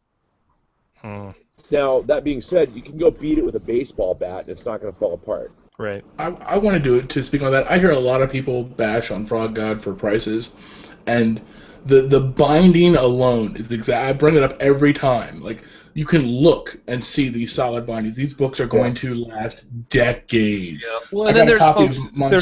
Now, that being said, you can go beat it with a baseball bat and it's not going to fall apart. Right. I want to do it, to speak on that. I hear a lot of people bash on Frog God for prices, and the binding alone is exact. I bring it up every time. Like, you can look and see these solid bindings. These books are going to last decades. Yeah. Well, and then there's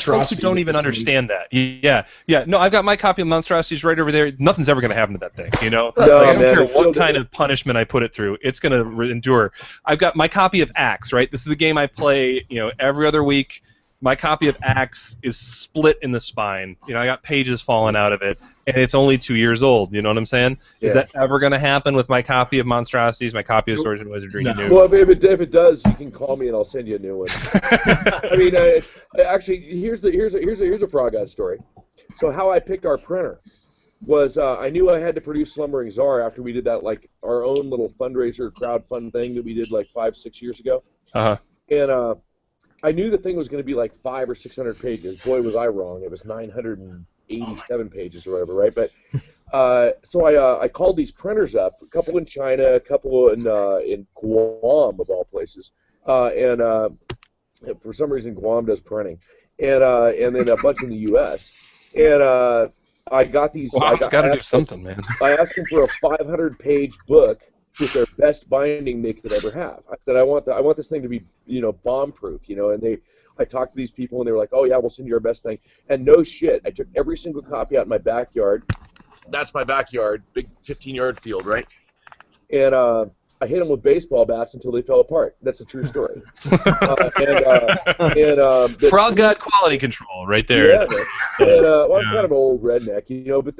folks who don't even understand that. Yeah. No, I've got my copy of Monstrosities right over there. Nothing's ever going to happen to that thing, I don't care what kind of punishment I put it through. It's going to endure. I've got my copy of Axe, right? This is a game I play, every other week. My copy of Axe is split in the spine. I got pages falling out of it, and it's only 2 years old. You know what I'm saying? Yeah. Is that ever going to happen with my copy of Monstrosities, my copy of Swords and Wizardry? No. Well, if it does, you can call me and I'll send you a new one. I mean, actually, here's a Frog God story. So how I picked our printer was I knew I had to produce Slumbering Czar after we did that, like, our own little fundraiser crowdfund thing that we did like 5-6 years ago. And I knew the thing was going to be like 500 or 600 pages. Boy, was I wrong. It was 987 pages or whatever, right? But so I called these printers up, a couple in China, a couple in Guam, of all places, and for some reason Guam does printing, and then a bunch in the U.S. And I got these. Guam's got to do something, man. I asked them for a 500-page book with their best binding they could ever have. I said, I want this thing to be, bomb-proof, and I talked to these people, and they were like, oh, yeah, we'll send you our best thing. And no shit, I took every single copy out in my backyard. That's my backyard, big 15-yard field, right? And I hit them with baseball bats until they fell apart. That's a true story. Frog God quality control right there. Yeah, and, I'm kind of an old redneck, but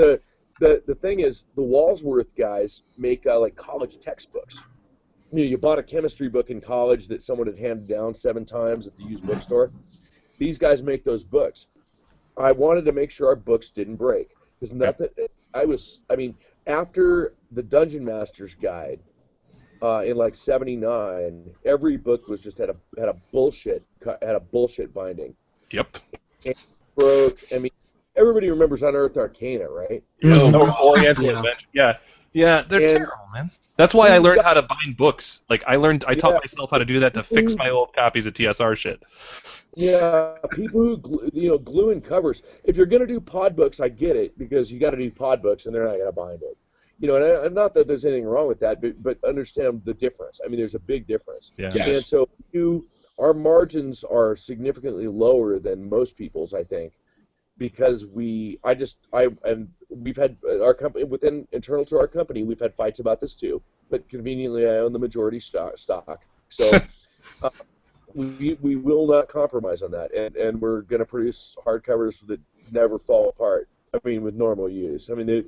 the thing is, the Walsworth guys make like college textbooks. You bought a chemistry book in college that someone had handed down 7 times at the used bookstore. These guys make those books. I wanted to make sure our books didn't break because after the Dungeon Master's Guide in like '79, every book was just had a bullshit binding. Yep. And broke. I mean, everybody remembers Unearthed Arcana, right? Oriental Adventure. Yeah, they're terrible, man. That's why I learned how to bind books. Like I taught myself how to do that to fix my old copies of TSR shit. Yeah, people who glue in covers. If you're gonna do pod books, I get it because you got to do pod books and they're not gonna bind it. And not that there's anything wrong with that, but understand the difference. I mean, there's a big difference. Yeah. Yes. And so our margins are significantly lower than most people's, I think. Because we've had our company internal to our company, we've had fights about this too. But conveniently, I own the majority stock, so we will not compromise on that, and we're going to produce hardcovers that never fall apart. I mean, with normal use. I mean,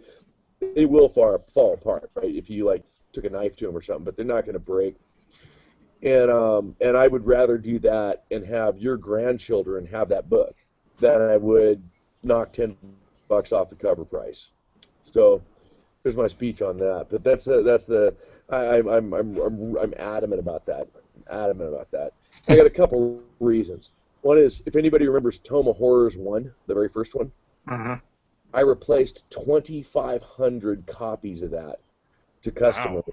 they will fall apart, right? If you like took a knife to them or something, but they're not going to break. And I would rather do that and have your grandchildren have that book than I would knock $10 off the cover price. So there's my speech on that. But I'm adamant about that. I got a couple reasons. One is, if anybody remembers Tome of Horrors 1, the very first one, I replaced 2,500 copies of that to customers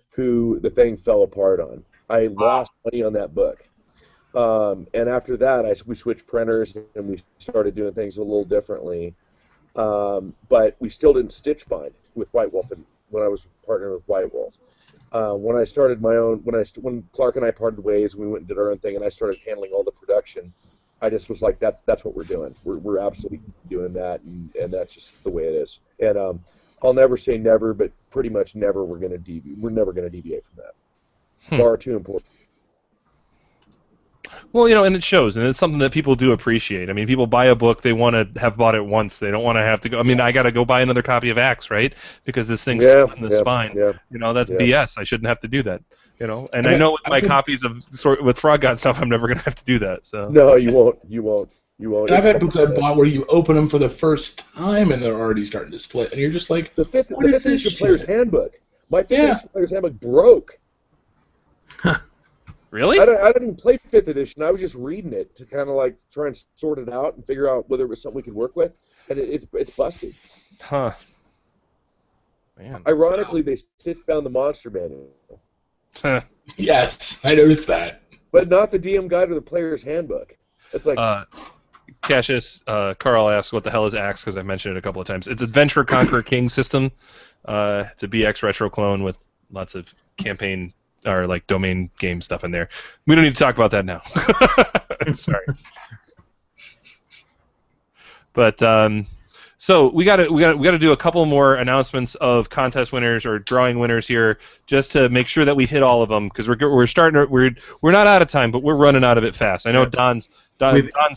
who the thing fell apart on. I lost money on that book. And after that, we switched printers and we started doing things a little differently. But we still didn't stitch bind with White Wolf when I was partnering with White Wolf. When I started my own, when Clark and I parted ways, we went and did our own thing, and I started handling all the production. I just was like, that's what we're doing. We're absolutely doing that, and that's just the way it is. And I'll never say never, but pretty much never we're never going to deviate from that. Far too important. Well, and it shows, and it's something that people do appreciate. I mean, people buy a book, they want to have bought it once. They don't want to have to go. I mean, I got to go buy another copy of Axe, right? Because this thing's split in the spine. Yeah. That's BS. I shouldn't have to do that. And I know with my copies of with Frog God stuff, I'm never going to have to do that. So. No, you won't. You won't. I've had books I bought where you open them for the first time and they're already starting to split, and you're just like, the fifth edition player's handbook. My fifth edition player's handbook broke. Really? I didn't even play 5th edition. I was just reading it to kind of like try and sort it out and figure out whether it was something we could work with, and it's busted. Huh. Man. Ironically, they stitched down the monster manual. Yes, I noticed that. But not the DM guide or the player's handbook. It's like... Cassius, Carl asks, what the hell is Axe? Because I've mentioned it a couple of times. It's Adventure Conquer King system. It's a BX retro clone with lots of campaign... or like domain game stuff in there. We don't need to talk about that now. Sorry. But so we got to do a couple more announcements of contest winners or drawing winners here, just to make sure that we hit all of them, because we're not out of time, but we're running out of it fast. I know Don's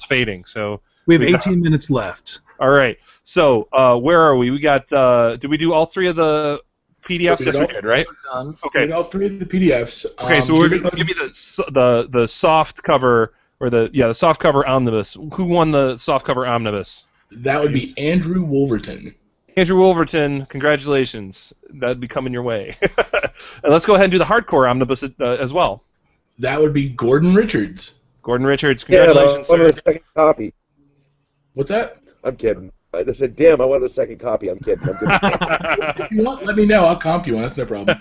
fading, so we have 18 minutes left. All right. So where are we? We got. Did we do all three of the PDFs? Yes, we did, right? Okay. All three of the PDFs. Okay, so we're gonna give me the soft cover, or the soft cover omnibus. Who won the soft cover omnibus? That would be Andrew Wolverton. Andrew Wolverton, congratulations. That'd be coming your way. And let's go ahead and do the hardcore omnibus as well. That would be Gordon Richards. Gordon Richards, congratulations. I wanted a second copy. What's that? I'm kidding. I just said, damn, I wanted a second copy. I'm kidding. If you want, let me know. I'll comp you one. That's no problem.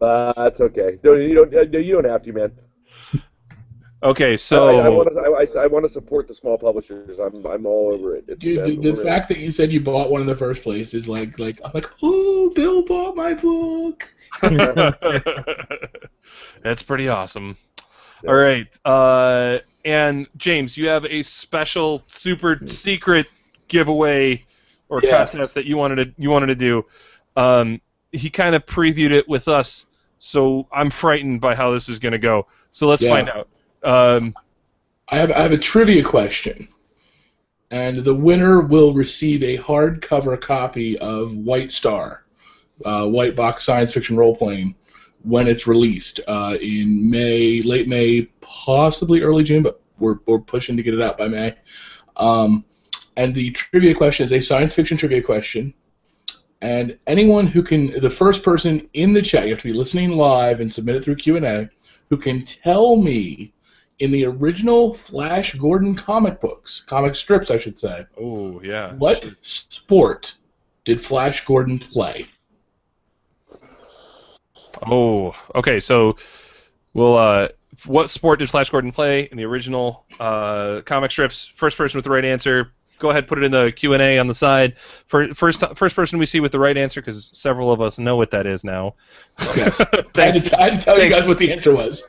That's okay. You don't have to, man. Okay, so I want to support the small publishers. I'm all over it. Dude, the fact that you said you bought one in the first place is like I'm like, oh, Bill bought my book. That's pretty awesome. Yeah. All right, and James, you have a special super secret giveaway or contest that you wanted to do. He kind of previewed it with us, so I'm frightened by how this is going to go. So let's find out. I have a trivia question, and the winner will receive a hardcover copy of White Star, White Box science fiction role playing, when it's released in May, late May, possibly early June, but we're pushing to get it out by May. And the trivia question is a science fiction trivia question, and anyone who can, the first person in the chat, you have to be listening live and submit it through Q&A, who can tell me, in the original Flash Gordon comic strips, I should say. Oh, yeah. What sport did Flash Gordon play? Oh, okay. So, what sport did Flash Gordon play in the original comic strips? First person with the right answer, go ahead, put it in the Q&A on the side. First person we see with the right answer, because several of us know what that is now. Yes. I had to tell you guys what the answer was.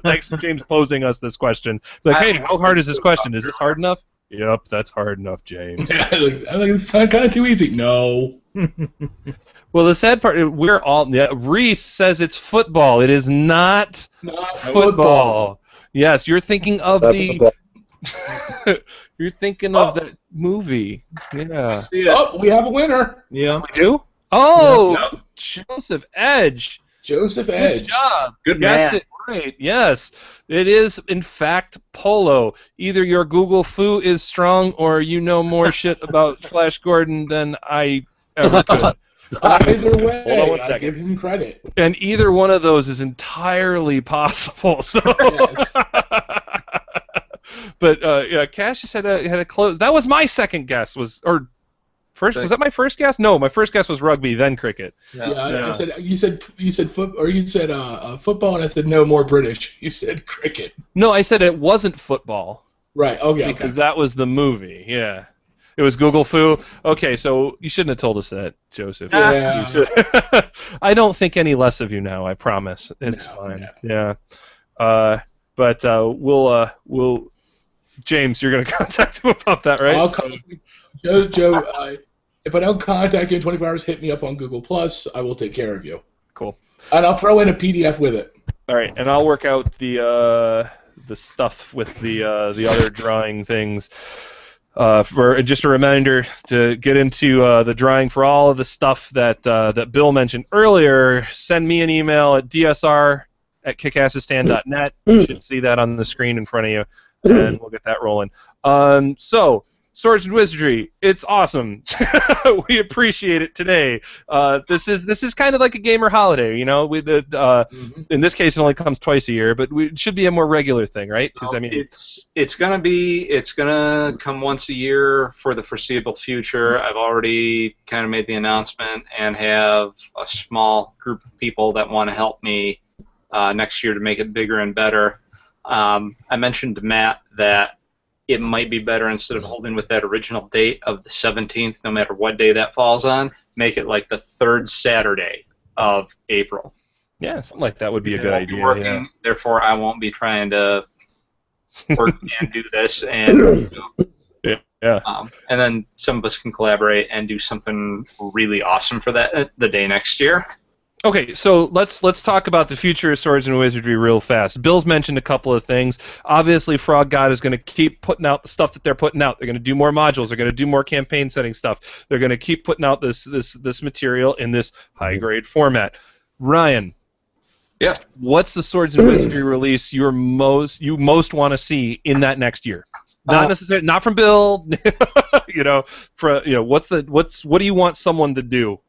Thanks, James, posing us this question. Like, hey, how hard is this question? Is this hard enough? Yep, that's hard enough, James. I think it's kind of too easy. No. Well, the sad part, Reese says it's football. It is not football. Yes, you're thinking of You're thinking of that movie. Yeah. Oh, we have a winner. Yeah. We do? Oh, yeah. Joseph Edge. Joseph Edge. Good job. Good Guessed man. it right. Yes. It is, in fact, polo. Either your Google foo is strong or you know more shit about Flash Gordon than I ever could. Either way, Hold on one I second. give him credit. And either one of those is entirely possible. So. Yes. But Cassius had a close. That was my second guess. Was that my first guess? No, my first guess was rugby, then cricket. Yeah. I said you said football, and I said no, more British. You said cricket. No, I said it wasn't football. Right. Oh yeah. Because that was the movie. Yeah. It was Google Foo. Okay, so you shouldn't have told us that, Joseph. Yeah. You should. I don't think any less of you now. I promise. It's fine. No. Yeah. But we'll. James, you're gonna contact him about that, right? Joe. If I don't contact you in 24 hours, hit me up on Google Plus. I will take care of you. Cool. And I'll throw in a PDF with it. All right, and I'll work out the stuff with the other drawing things. For just a reminder to get into the drawing for all of the stuff that Bill mentioned earlier, send me an email at dsr@kickassistan.net. You should see that on the screen in front of you, and we'll get that rolling. So, Swords and Wizardry, it's awesome. We appreciate it today. This is kind of like a gamer holiday, you know. In this case, it only comes twice a year, but it should be a more regular thing, right? Because I mean, it's gonna come once a year for the foreseeable future. I've already kind of made the announcement and have a small group of people that want to help me next year to make it bigger and better. I mentioned to Matt that it might be better, instead of holding with that original date of the 17th, no matter what day that falls on, make it like the third Saturday of April. Yeah, something like that would be a good idea. Working, therefore, I won't be trying to work and do this, and and then some of us can collaborate and do something really awesome for the day next year. Okay, so let's talk about the future of Swords and Wizardry real fast. Bill's mentioned a couple of things. Obviously, Frog God is going to keep putting out the stuff that they're putting out. They're going to do more modules. They're going to do more campaign setting stuff. They're going to keep putting out this material in this high-grade format. Ryan, yeah, what's the Swords and Wizardry release you most want to see in that next year? Not necessarily, not from Bill. What do you want someone to do?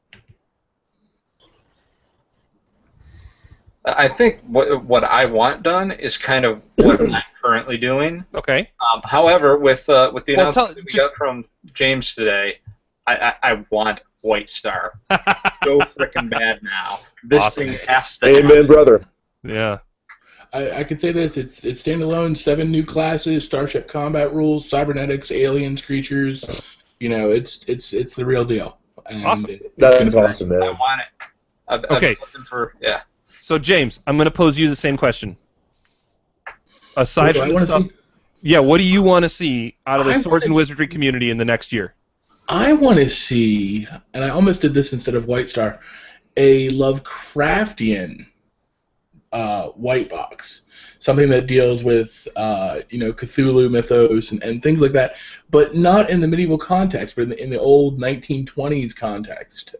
I think what I want done is kind of what I'm currently doing. Okay. However, with the announcement that we got from James today, I want White Star. Go frickin' bad now. This thing has to happen. Amen, brother. Yeah. I could say this: it's standalone, 7 new classes, starship combat rules, cybernetics, aliens, creatures. It's the real deal. And awesome. That's awesome, man. I want it. I've been looking for So, James, I'm going to pose you the same question. Aside from the stuff, what do you want to see out of the Swords and Wizardry community in the next year? I want to see, and I almost did this instead of White Star, a Lovecraftian White Box. Something that deals with, Cthulhu mythos and things like that, but not in the medieval context, but in the old 1920s context.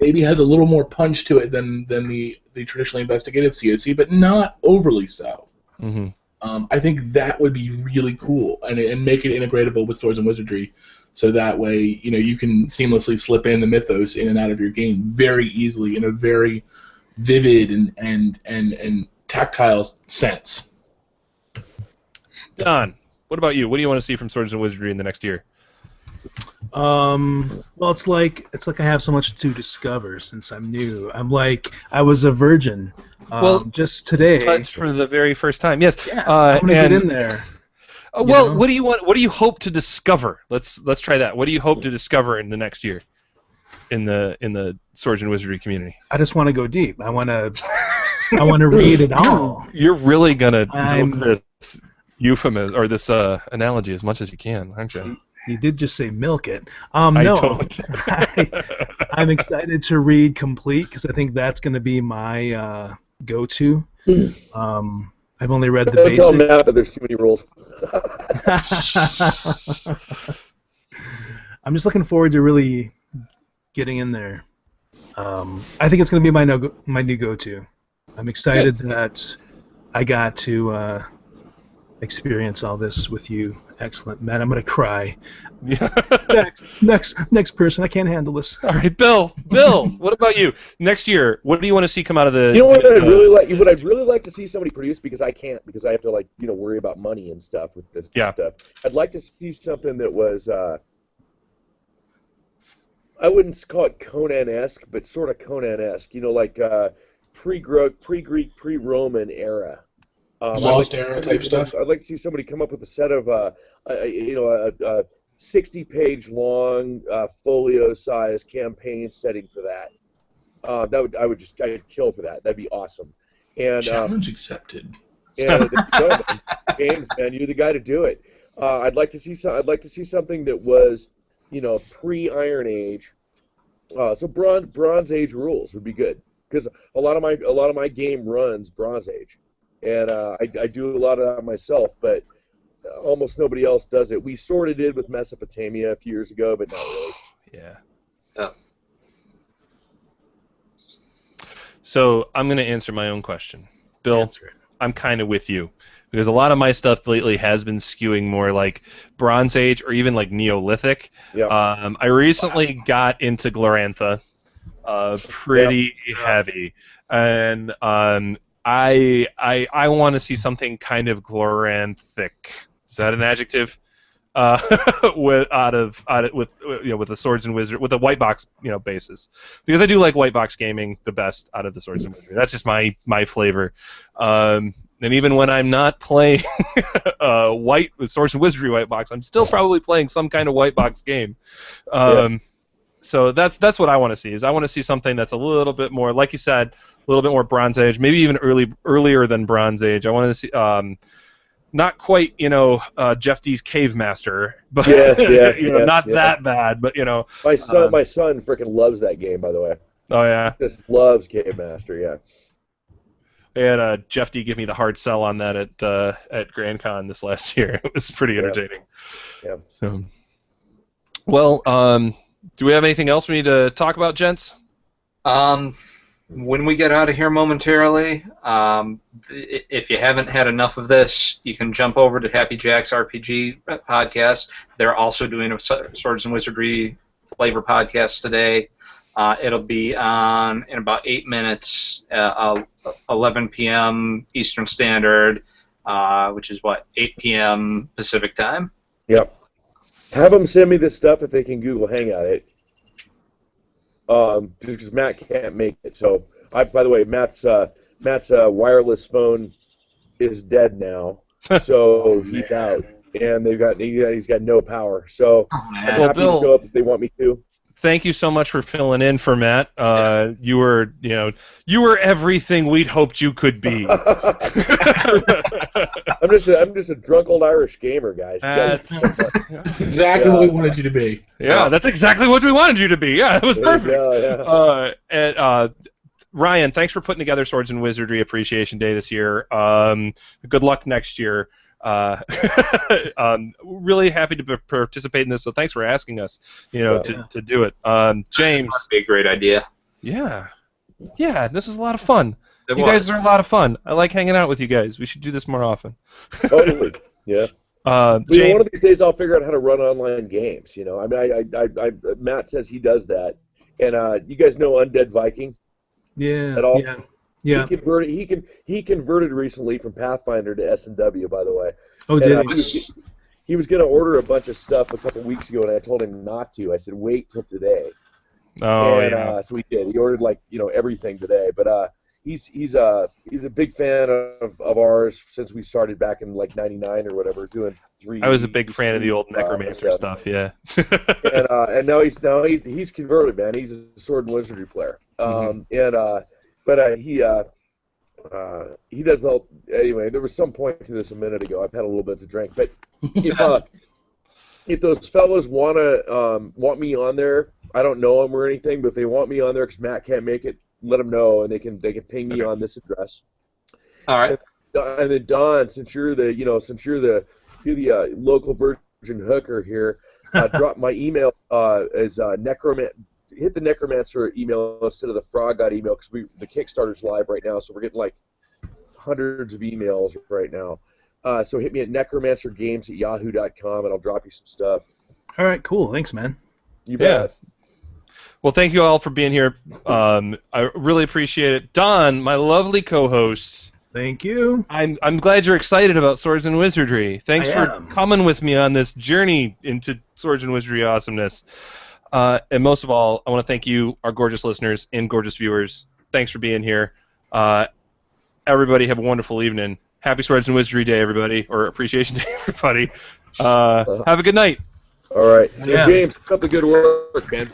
Maybe has a little more punch to it than the traditionally investigative COC, but not overly so. Mm-hmm. I think that would be really cool, and make it integratable with Swords and Wizardry, so that way you can seamlessly slip in the mythos in and out of your game very easily in a very vivid and tactile sense. Don, what about you? What do you want to see from Swords and Wizardry in the next year? Well, it's like I have so much to discover since I'm new. I was a virgin. Just today. Touched for the very first time. Yes. Yeah. I'm gonna get in there. What do you want? What do you hope to discover? Let's try that. What do you hope to discover in the next year, in the Swords and Wizardry community? I just want to go deep. I want to read it all. You're really gonna milk this euphemism or this analogy as much as you can, aren't you? You did just say milk it. I no, don't. I'm excited to read complete because I think that's going to be my go-to. I've only read the basic. Tell Matt that there's too many rules. I'm just looking forward to really getting in there. I think it's going to be my new go-to. I'm excited that I got to experience all this with you. Excellent, Matt. I'm going to cry. Next person. I can't handle this. All right, Bill. Bill, what about you? Next year, what do you want to see come out of the? You know what I'd really like? What I'd really like to see somebody produce, because I can't, because I have to worry about money and stuff with this stuff. I'd like to see something that was I wouldn't call it Conan-esque, but sort of Conan-esque. You know, like pre-Greek, pre-Roman era. Lost era type stuff. I'd like to see somebody come up with a set of, a 60-page long folio-size campaign setting for that. I'd kill for that. That'd be awesome. And challenge accepted. And James, man, you're the guy to do it. I'd like to see something that was, pre-Iron Age. So Bronze Age rules would be good, because a lot of my game runs Bronze Age, and I do a lot of that myself, but almost nobody else does it. We sort of did with Mesopotamia a few years ago, but not really. Yeah. Oh. So I'm going to answer my own question. Bill, I'm kind of with you, because a lot of my stuff lately has been skewing more like Bronze Age or even like Neolithic. Yeah. I recently got into Glorantha, pretty heavy, and I want to see something kind of Gloranthic. Is that an adjective? With the Swords and Wizardry, with the White Box basis, because I do like White Box gaming the best out of the Swords and Wizardry. That's just my flavor. And even when I'm not playing White with Swords and Wizardry White Box, I'm still probably playing some kind of White Box game. So that's what I want to see. I want to see something that's a little bit more, like you said, a little bit more Bronze Age, maybe even earlier than Bronze Age. I want to see. Not quite, Jeff D's Cave Master, but not that bad. But my son freaking loves that game, by the way. Oh yeah, he just loves Cave Master. Yeah. I had Jeff D give me the hard sell on that at Grand Con this last year. It was pretty entertaining. Yeah. So, well, do we have anything else we need to talk about, gents? When we get out of here momentarily, if you haven't had enough of this, you can jump over to Happy Jack's RPG podcast. They're also doing a Swords and Wizardry flavor podcast today. It'll be on in about 8 minutes, 11 p.m. Eastern Standard, which is 8 p.m. Pacific time. Yep. Have them send me this stuff if they can Google Hangout it. Just because Matt can't make it. So, by the way, Matt's wireless phone is dead now, so he's out, and he's got no power. So, I'm happy to go up if they want me to. Thank you so much for filling in for Matt. You were everything we'd hoped you could be. I'm just a drunk old Irish gamer, guys. Exactly what we wanted you to be. Yeah, that's exactly what we wanted you to be. Yeah, it was perfect. Yeah. Ryan, thanks for putting together Swords and Wizardry Appreciation Day this year. Good luck next year. Really happy to participate in this, so thanks for asking us, to do it. James, must be a great idea. Yeah, this is a lot of fun. You guys are a lot of fun. I like hanging out with you guys. We should do this more often. Totally. Yeah. James, one of these days I'll figure out how to run online games. I mean, Matt says he does that, and you guys know Undead Viking. Yeah. At all? Yeah. Yeah. He converted recently from Pathfinder to S&W, by the way. Oh, did he? He was going to order a bunch of stuff a couple weeks ago, and I told him not to. I said, wait till today. So he did. He ordered everything today. But he's a big fan of ours since we started back in '99 or whatever, doing 3. I was a big fan of the old Necromancer stuff. Yeah. and now he's converted, man. He's a Sword and Wizardry player. He does the whole, anyway. There was some point to this a minute ago. I've had a little bit to drink, but if those fellows want me on there, I don't know them or anything, but if they want me on there because Matt can't make it, let them know, and they can ping me on this address. All right. And then Don, since you're the local Virgin hooker here, drop my email as hit the Necromancer email instead of the Frog God email, because the Kickstarter's live right now, so we're getting hundreds of emails right now. So hit me at necromancergames@yahoo.com, and I'll drop you some stuff. All right, cool. Thanks, man. You bet. Well, thank you all for being here. I really appreciate it. Don, my lovely co-host. Thank you. I'm glad you're excited about Swords and Wizardry. Thanks for coming with me on this journey into Swords and Wizardry awesomeness. And most of all, I want to thank you, our gorgeous listeners and gorgeous viewers. Thanks for being here. Everybody have a wonderful evening. Happy Swords and Wizardry Day, everybody, or Appreciation Day, everybody. Have a good night. All right. Yeah. James, keep up the good work, man.